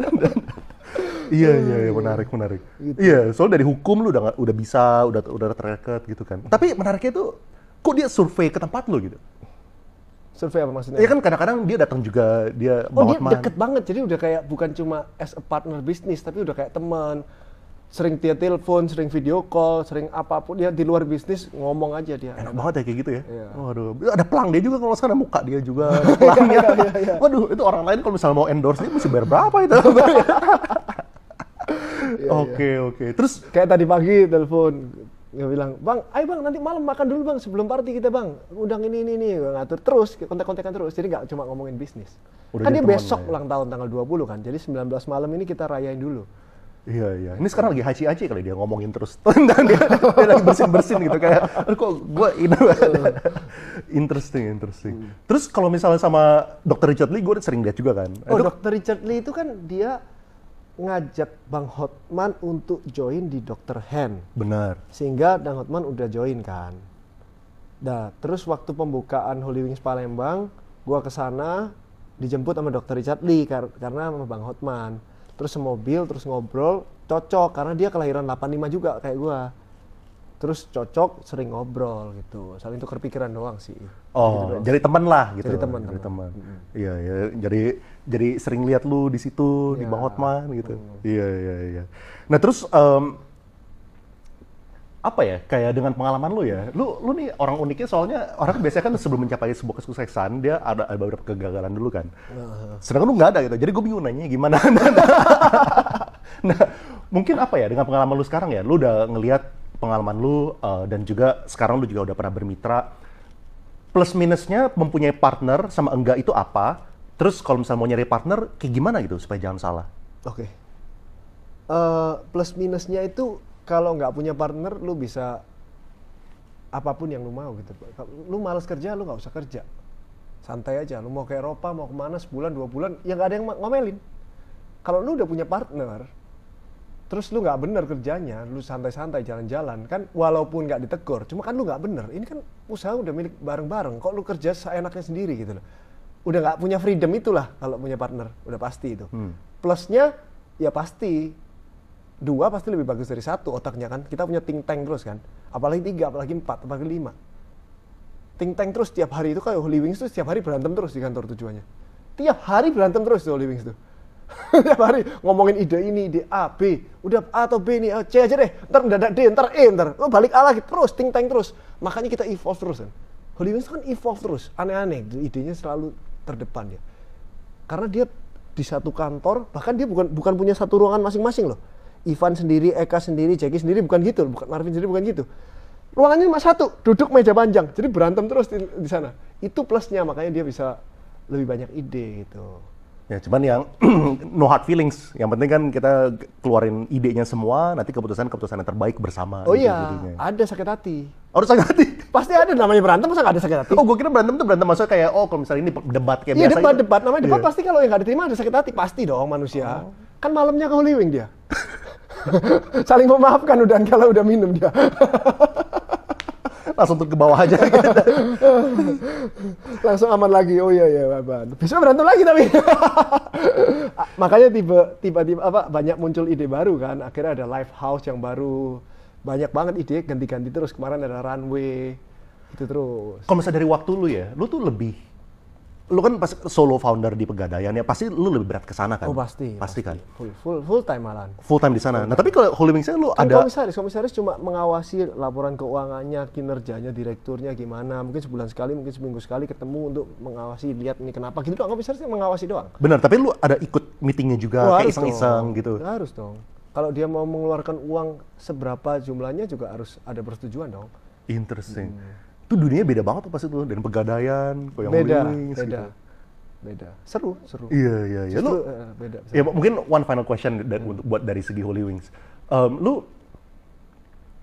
Iya, menarik. Gitu. Iya, soalnya dari hukum lu udah bisa, udah terrecord gitu kan. Tapi menariknya tuh, kok dia survei ke tempat lu gitu? Survei apa maksudnya? Iya kan kadang-kadang dia datang juga, dia Bang Hotman. Dia deket banget, jadi udah kayak bukan cuma as a partner bisnis, tapi udah kayak teman. Sering dia telepon, sering video call, sering apapun, dia di luar bisnis ngomong aja dia. Enak banget ya kayak gitu ya? Iya. Waduh, ada pelang dia juga kalau sekarang, muka dia juga, ada pelangnya. Iya. Waduh, itu orang lain kalau misalnya mau endorse dia mesti bayar berapa itu? Oke. Terus kayak tadi pagi telepon, dia bilang, Bang, ayo Bang, nanti malam makan dulu Bang, sebelum party kita Bang, undang ini, ngatur terus, kontak-kontakan terus, jadi nggak cuma ngomongin bisnis. Kan dia besok ulang tahun tanggal 20 kan, jadi 19 malam ini kita rayain dulu. Iya. Ini sekarang lagi haji kali dia ngomongin terus. Dan dia lagi bersin gitu kayak, kok gue ini. Interesting. Terus kalau misalnya sama Dr. Richard Lee, gue sering lihat juga kan. Oh, Dr. Richard Lee itu kan dia ngajak Bang Hotman untuk join di Dr. Hand. Benar. Sehingga Bang Hotman udah join kan. Nah, terus waktu pembukaan Holy Wings Palembang, gua kesana dijemput sama Dr. Richard Lee karena sama Bang Hotman. Terus semobil, terus ngobrol, cocok karena dia kelahiran 85 juga kayak gua. Terus cocok, sering ngobrol gitu. Saling tukar pikiran doang sih. Oh, Gitu doang. jadi teman lah gitu. Jadi teman. Iya, ya. Jadi sering lihat lu di situ di Ya. Bang Hotman gitu. Iya. Nah, terus apa ya, kayak dengan pengalaman lu ya, lu nih orang uniknya soalnya orang kan biasanya kan sebelum mencapai sebuah kesuksesan dia ada beberapa kegagalan dulu kan. Sedangkan lu nggak ada gitu, jadi gue bingung nanya gimana. Nah, mungkin apa ya dengan pengalaman lu sekarang ya, lu udah ngelihat pengalaman lu dan juga sekarang lu juga udah pernah bermitra. Plus minusnya mempunyai partner sama enggak itu apa? Terus kalau misalnya mau nyari partner kayak gimana gitu supaya jangan salah? Oke. Plus minusnya itu kalau nggak punya partner, lu bisa apapun yang lu mau gitu. Lu malas kerja, lu nggak usah kerja. Santai aja, lu mau ke Eropa, mau kemana, sebulan, 2 bulan, ya nggak ada yang ngomelin. Kalau lu udah punya partner, terus lu nggak bener kerjanya, lu santai-santai jalan-jalan, kan walaupun nggak ditegur, cuma kan lu nggak bener. Ini kan usaha udah milik bareng-bareng, kok lu kerja seenaknya sendiri gitu loh. Udah nggak punya freedom itulah kalau punya partner, udah pasti itu. Plusnya, ya pasti 2 pasti lebih bagus dari 1 otaknya kan. Kita punya think tank terus kan. Apalagi 3, apalagi 4, apalagi 5. Think tank terus tiap hari itu kayak Holy Wings tuh setiap hari berantem terus di kantor tujuannya. Tiap hari berantem terus tuh Holy Wings tuh. Tiap hari ngomongin ide ini, ide A, B. Udah A atau B nih, C aja deh. Ntar mendadak D, ntar E, ntar. Oh, balik A lagi terus, think tank terus. Makanya kita evolve terus kan. Holy Wings kan evolve terus. Aneh-aneh, idenya selalu terdepan dia. Karena dia di satu kantor, bahkan dia bukan punya satu ruangan masing-masing loh. Ivan sendiri, Eka sendiri, Jackie sendiri bukan gitu, bukan Marvin sendiri bukan gitu. Ruangannya cuma satu, duduk meja panjang, jadi berantem terus di sana. Itu plusnya, makanya dia bisa lebih banyak ide gitu. Ya cuman yang no hard feelings, yang penting kan kita keluarin idenya semua, nanti keputusan yang terbaik bersama. Oh gitu iya, jadinya. ada sakit hati. Harus sakit hati. Pasti ada, namanya berantem masa nggak ada sakit hati? Oh, gue kira berantem tuh berantem maksudnya kayak kalau misalnya ini debat kayak Iya biasa. debat, namanya debat Iya. pasti kalau yang nggak diterima ada sakit hati, pasti dong manusia. Kan malamnya ke Holy Wing dia. Saling memaafkan udah kalau udah minum dia. Langsung turun ke bawah aja. Langsung aman lagi. Oh iya Bapak. Besok berantem lagi tapi. Makanya tiba-tiba banyak muncul ide baru kan. Akhirnya ada live house yang baru. Banyak banget ide ganti-ganti terus. Kemarin ada runway. Itu terus. Kalau misalnya dari waktu lu ya, lu tuh lu kan pas solo founder di Pegadaian ya, pasti lu lebih berat ke sana kan? Oh pasti kan? Full time malan. Full time di sana. Nah, tapi kalau Holy Wings lu Kan ada komisaris cuma mengawasi laporan keuangannya, kinerjanya, direkturnya gimana. Mungkin sebulan sekali, mungkin seminggu sekali ketemu untuk mengawasi, lihat ini kenapa gitu doang. Komisarisnya mengawasi doang. benar, tapi lu ada ikut meetingnya juga, kayak Harus iseng-iseng dong. gitu. Harus dong. Kalau dia mau mengeluarkan uang seberapa jumlahnya juga harus ada persetujuan dong. Interesting. Itu dunianya beda banget tuh pas itu, dan Pegadaian, kok yang Beda, Holy Wings beda. gitu. Beda. Seru. Iya. Justru, Lu, beda. ya mungkin one final question buat dari segi Holy Wings. Lu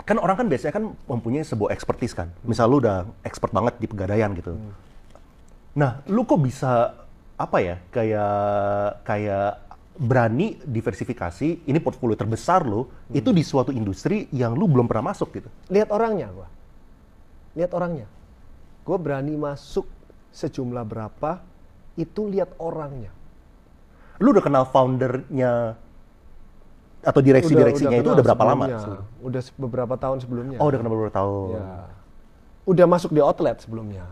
kan orang kan biasanya kan mempunyai sebuah expertise kan. Misal lu udah expert banget di Pegadaian gitu. Nah, lu kok bisa apa ya? Kayak berani diversifikasi, ini portfolio terbesar lu itu di suatu industri yang lu belum pernah masuk gitu. Lihat orangnya gua. Lihat orangnya. Gua berani masuk sejumlah berapa, itu lihat orangnya. Lu udah kenal foundernya atau direksinya itu udah berapa lama? Udah beberapa tahun sebelumnya. Oh, udah kenal beberapa tahun. Ya. Udah masuk di outlet sebelumnya.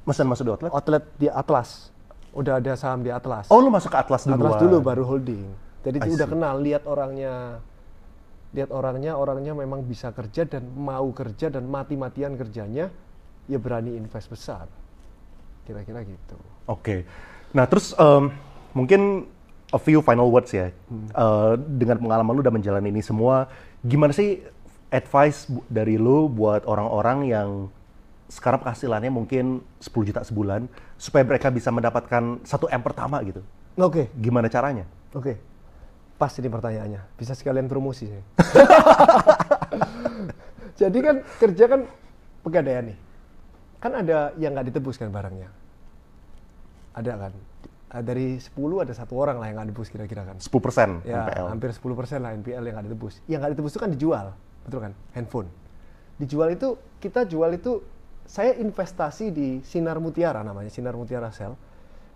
Masa masuk di outlet? Outlet di Atlas. Udah ada saham di Atlas. Oh, lu masuk ke Atlas dulu. Atlas dulu baru holding. Jadi I udah see. kenal, lihat orangnya. Lihat orangnya memang bisa kerja dan mau kerja dan mati-matian kerjanya, ya berani invest besar. Kira-kira gitu. Oke. Nah, terus mungkin a few final words ya. Dengan pengalaman lu udah menjalani ini semua, gimana sih advice dari lu buat orang-orang yang sekarang penghasilannya mungkin 10 juta sebulan, supaya mereka bisa mendapatkan 1M pertama gitu? Oke. Gimana caranya? Oke. Pas ini pertanyaannya. Bisa sekalian promosi saya. Jadi kan kerja kan Pegadaian nih. Kan ada yang nggak ditebus kan barangnya. Ada kan. dari 10 ada 1 orang lah yang nggak debus kira-kira kan. 10% Ya, NPL. hampir 10% lah NPL yang nggak ditebus. Yang nggak ditebus itu kan dijual, betul kan? Handphone. Dijual itu, kita jual itu, saya investasi di Sinar Mutiara namanya, Sinar Mutiara Sel,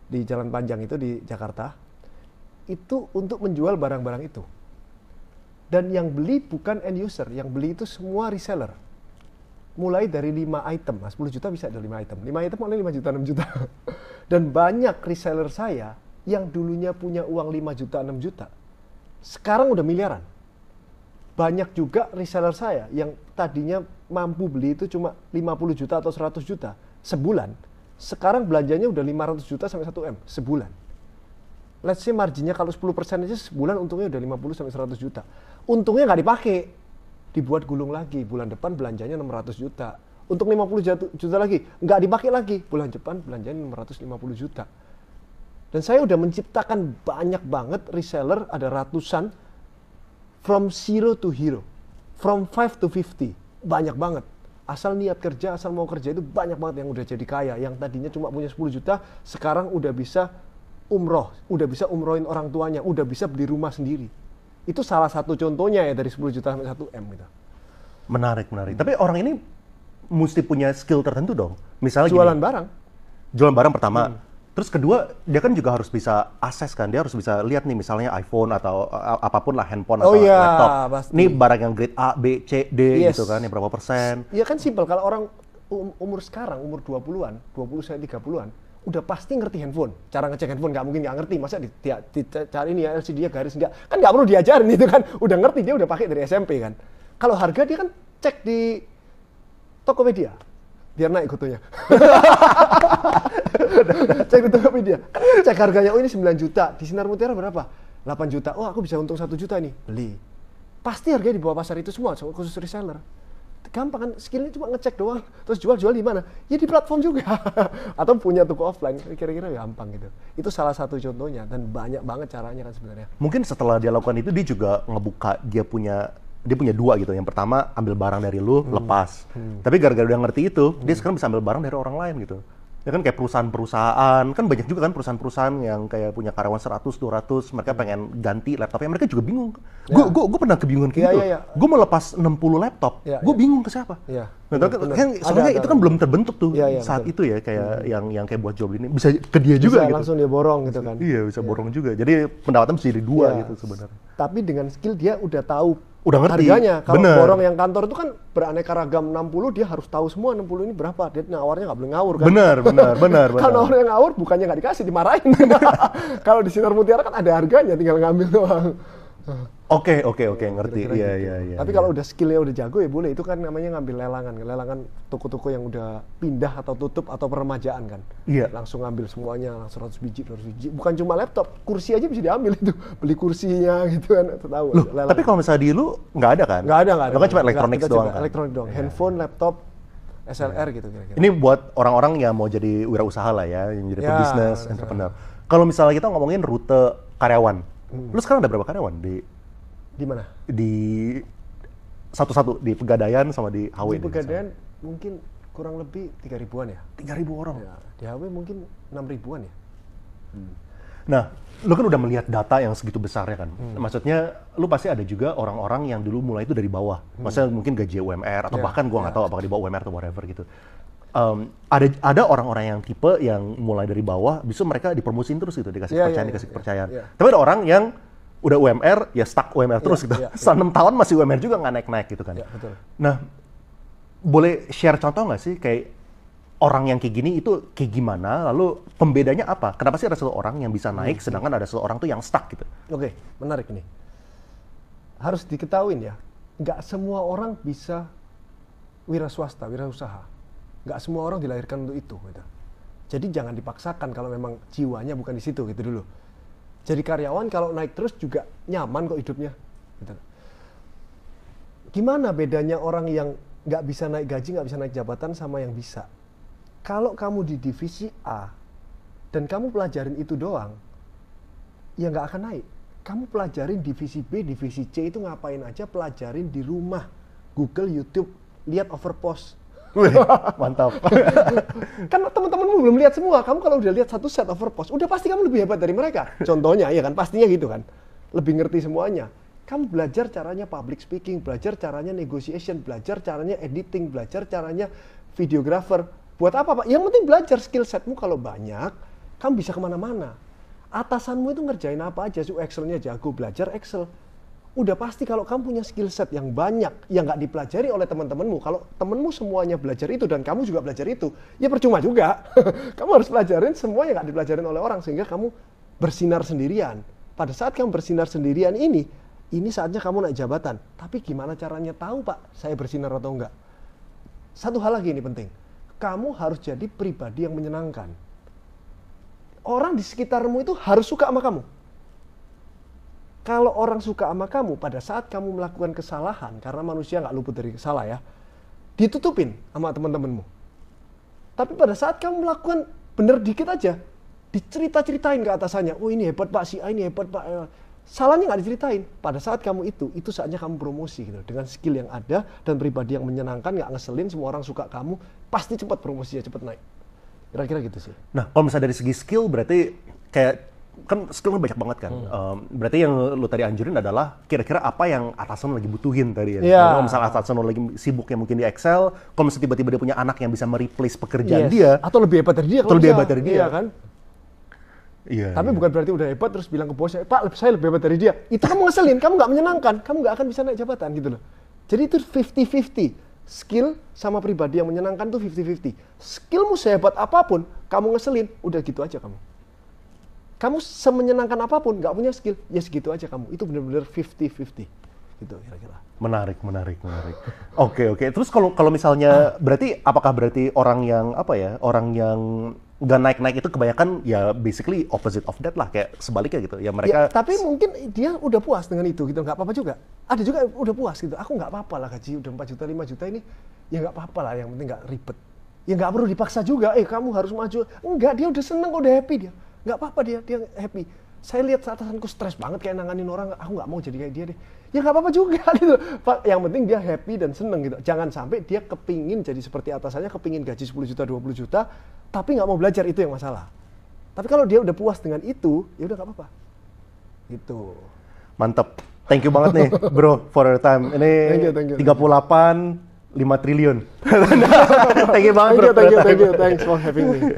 di Jalan Panjang itu di Jakarta. Itu untuk menjual barang-barang itu. Dan yang beli bukan end user, yang beli itu semua reseller. Mulai dari 5 item, 10 juta bisa ada 5 item. 5 item oleh 5 juta, 6 juta. Dan banyak reseller saya yang dulunya punya uang 5 juta, 6 juta. Sekarang udah miliaran. Banyak juga reseller saya yang tadinya mampu beli itu cuma 50 juta atau 100 juta sebulan. Sekarang belanjanya udah 500 juta sampai 1 M sebulan. Let's say marginnya kalau 10% aja sebulan untungnya udah 50 sampai 100 juta. Untungnya nggak dipakai. Dibuat gulung lagi, bulan depan belanjanya 600 juta. Untuk 50 juta lagi, nggak dipakai lagi. Bulan depan belanjanya 650 juta. Dan saya udah menciptakan banyak banget reseller, ada ratusan, from zero to hero. From 5 to 50. Banyak banget. Asal niat kerja, asal mau kerja itu banyak banget yang udah jadi kaya. Yang tadinya cuma punya 10 juta, sekarang udah bisa umroh. Udah bisa umrohin orang tuanya, udah bisa beli rumah sendiri. Itu salah satu contohnya ya dari 10 juta sampai 1 M gitu. Menarik. Tapi orang ini mesti punya skill tertentu dong. Misalnya Jualan barang. Jualan barang pertama. Terus kedua, dia kan juga harus bisa akses kan. Dia harus bisa lihat nih misalnya iPhone atau apapun lah, handphone atau laptop. Pasti. Ini barang yang grade A, B, C, D Yes. gitu kan, yang berapa persen. Iya kan simpel, kalau orang umur sekarang, umur 20-an, 20 sampai 30-an, udah pasti ngerti handphone. Cara ngecek handphone nggak mungkin nggak ngerti. Masa dicari nih ya LCD-nya garis enggak. Kan nggak perlu diajarin itu kan. Udah ngerti, dia udah pakai dari SMP kan. Kalau harga dia kan cek di Tokopedia. Biar naik fotonya. Cek di Tokopedia. Kan cek harganya, oh ini 9 juta. Di Sinar Mutiara berapa? 8 juta. Oh aku bisa untung 1 juta nih. Beli. Pasti harganya di bawah pasar itu semua, khusus reseller. Gampang kan, skillnya cuma ngecek doang, terus jual di mana? Ya di platform juga. Atau punya toko offline, kira-kira gampang gitu. Itu salah satu contohnya, dan banyak banget caranya kan sebenarnya. Mungkin setelah dia lakukan itu, dia juga ngebuka, dia punya 2 gitu. Yang pertama, ambil barang dari lu, lepas. Tapi gara-gara dia ngerti itu, dia sekarang bisa ambil barang dari orang lain gitu. Ya kan kayak perusahaan-perusahaan, kan banyak juga kan perusahaan-perusahaan yang kayak punya karyawan 100, 200, mereka pengen ganti laptopnya, mereka juga bingung. Gue pernah kebingungan kayak gitu. Gue mau lepas 60 laptop, gue bingung ke siapa. Nah, kan, soalnya itu kan belum terbentuk tuh saat itu ya, kayak yang kayak buat job ini, bisa ke dia juga gitu. Langsung dia borong gitu kan. Iya, bisa borong juga. Jadi pendapatan bisa jadi 2 gitu sebenarnya. Tapi dengan skill dia udah tahu ngerti harganya. Kalau borong yang kantor itu kan beraneka ragam 60, dia harus tahu semua 60 ini berapa. Dia nawarnya nggak boleh ngawur kan. Benar. Kalau orang yang ngawur bukannya nggak dikasih, dimarahin. Kalau di Sinar Mutiara kan ada harganya, tinggal ngambil doang. Oke, ngerti. Iya. Tapi kalau udah skillnya udah jago ya boleh. Itu kan namanya ngambil lelangan toko-toko yang udah pindah atau tutup atau peremajaan kan. Iya. Langsung ngambil semuanya, langsung 100 biji. Bukan cuma laptop, kursi aja bisa diambil itu. Beli kursinya gitu kan, tahu. Loh, tapi kalau misalnya di lu nggak ada kan? Nggak ada. Lo kan cuma elektronik doang kan? Elektronik doang, handphone, laptop, SLR gitu kira-kira. Ini buat orang-orang yang mau jadi wirausaha lah ya, yang jadi pebisnis, entrepreneur. Kalau misalnya kita ngomongin rute karyawan, lu sekarang ada berapa karyawan di mana? Di satu-satu, di Pegadaian sama di HW. Di Pegadaian mungkin kurang lebih 3.000-an ya. 3.000 orang? Ya, di HW mungkin 6.000-an ya. Nah, lu kan udah melihat data yang segitu besarnya kan. Maksudnya, lu pasti ada juga orang-orang yang dulu mulai itu dari bawah. Maksudnya mungkin gaji UMR, atau bahkan gua nggak tahu apakah di bawah UMR atau whatever gitu. Ada orang-orang yang tipe yang mulai dari bawah, bisa mereka dipromosiin terus gitu, dikasih kepercayaan. Tapi ada orang yang udah UMR, ya stuck UMR terus gitu. Setelah 6 tahun masih UMR juga nggak naik-naik gitu kan. Betul. Nah, boleh share contoh nggak sih kayak orang yang kayak gini itu kayak gimana? Lalu pembedanya apa? Kenapa sih ada satu orang yang bisa naik, sedangkan ada satu orang tuh yang stuck gitu? Oke, menarik nih. Harus diketahuin ya, nggak semua orang bisa wira swasta, wira usaha. Nggak semua orang dilahirkan untuk itu. Gitu. Jadi jangan dipaksakan kalau memang jiwanya bukan di situ gitu dulu. Jadi karyawan kalau naik terus juga nyaman kok hidupnya. Gitu. Gimana bedanya orang yang nggak bisa naik gaji, nggak bisa naik jabatan sama yang bisa? Kalau kamu di divisi A dan kamu pelajarin itu doang, ya nggak akan naik. Kamu pelajarin divisi B, divisi C itu ngapain aja, pelajarin di rumah. Google, YouTube, lihat overpost. Wih, mantap. Kan teman-temanmu belum lihat semua. Kamu kalau udah lihat satu set of purpose, udah pasti kamu lebih hebat dari mereka. Contohnya, ya kan, pastinya gitu kan. Lebih ngerti semuanya. Kamu belajar caranya public speaking, belajar caranya negotiation, belajar caranya editing, belajar caranya videographer. Buat apa, Pak? Yang penting belajar skill setmu kalau banyak, kamu bisa kemana-mana. Atasanmu itu ngerjain apa aja, Excelnya jago, belajar Excel. Udah pasti kalau kamu punya skill set yang banyak, yang nggak dipelajari oleh teman-temanmu, kalau temanmu semuanya belajar itu dan kamu juga belajar itu, ya percuma juga. Kamu harus pelajarin semua yang nggak dipelajarin oleh orang, sehingga kamu bersinar sendirian. Pada saat kamu bersinar sendirian ini saatnya kamu naik jabatan. Tapi gimana caranya tahu, Pak, saya bersinar atau enggak? Satu hal lagi ini penting. Kamu harus jadi pribadi yang menyenangkan. Orang di sekitarmu itu harus suka sama kamu. Kalau orang suka sama kamu, pada saat kamu melakukan kesalahan, karena manusia nggak luput dari salah ya, ditutupin sama teman-temanmu. Tapi pada saat kamu melakukan bener dikit aja, dicerita-ceritain ke atasannya, oh ini hebat Pak, si A ini hebat Pak. Salahnya nggak diceritain. Pada saat kamu itu saatnya kamu promosi gitu. Dengan skill yang ada dan pribadi yang menyenangkan, nggak ngeselin, semua orang suka kamu, pasti cepat promosinya, cepat naik. Kira-kira gitu sih. Nah, kalau misalnya dari segi skill, berarti kayak kan skillnya banyak banget kan. Berarti yang lu tadi anjurin adalah kira-kira apa yang atasan lagi butuhin tadi ya. Yeah. Kalau misalnya atasan lu lagi sibuk ya mungkin di Excel, kalau misalnya tiba-tiba dia punya anak yang bisa mereplace pekerjaan dia, atau lebih hebat dari dia, atau lebih hebat dari dia, iya kan? Iya. Tapi bukan berarti udah hebat terus bilang ke bosnya, Pak, saya lebih hebat dari dia. Itu kamu ngeselin, kamu nggak menyenangkan, kamu nggak akan bisa naik jabatan gitu loh. Jadi itu 50-50. Skill sama pribadi yang menyenangkan tuh 50-50. Skillmu sehebat apapun, kamu ngeselin, udah gitu aja kamu. Kamu semenyenangkan apapun, nggak punya skill, ya segitu aja kamu. Itu benar-benar 50-50. Gitu kira-kira. Menarik. Oke. Terus kalau misalnya apakah berarti orang yang nggak naik-naik itu kebanyakan ya basically opposite of that lah, kayak sebaliknya gitu. Ya mereka. Ya, tapi mungkin dia udah puas dengan itu gitu, nggak apa-apa juga. Ada juga yang udah puas gitu. Aku nggak apa-apa lah gaji udah 4 juta, 5 juta ini, ya nggak apa-apa lah. Yang penting nggak ribet. Ya nggak perlu dipaksa juga. Kamu harus maju. Enggak, dia udah seneng, udah happy dia. Nggak apa-apa dia happy. Saya lihat atasanku stres banget kayak nanganin orang, aku nggak mau jadi kayak dia deh. Ya nggak apa-apa juga gitu. Yang penting dia happy dan seneng gitu. Jangan sampai dia kepingin jadi seperti atasannya, kepingin gaji 10 juta, 20 juta, tapi nggak mau belajar, itu yang masalah. Tapi kalau dia udah puas dengan itu, ya udah nggak apa-apa. Gitu. Mantap. Thank you banget nih, bro, for your time. Ini thank you. 38, 5 triliun. Thank you banget, bro. Thank you. Thanks for having me.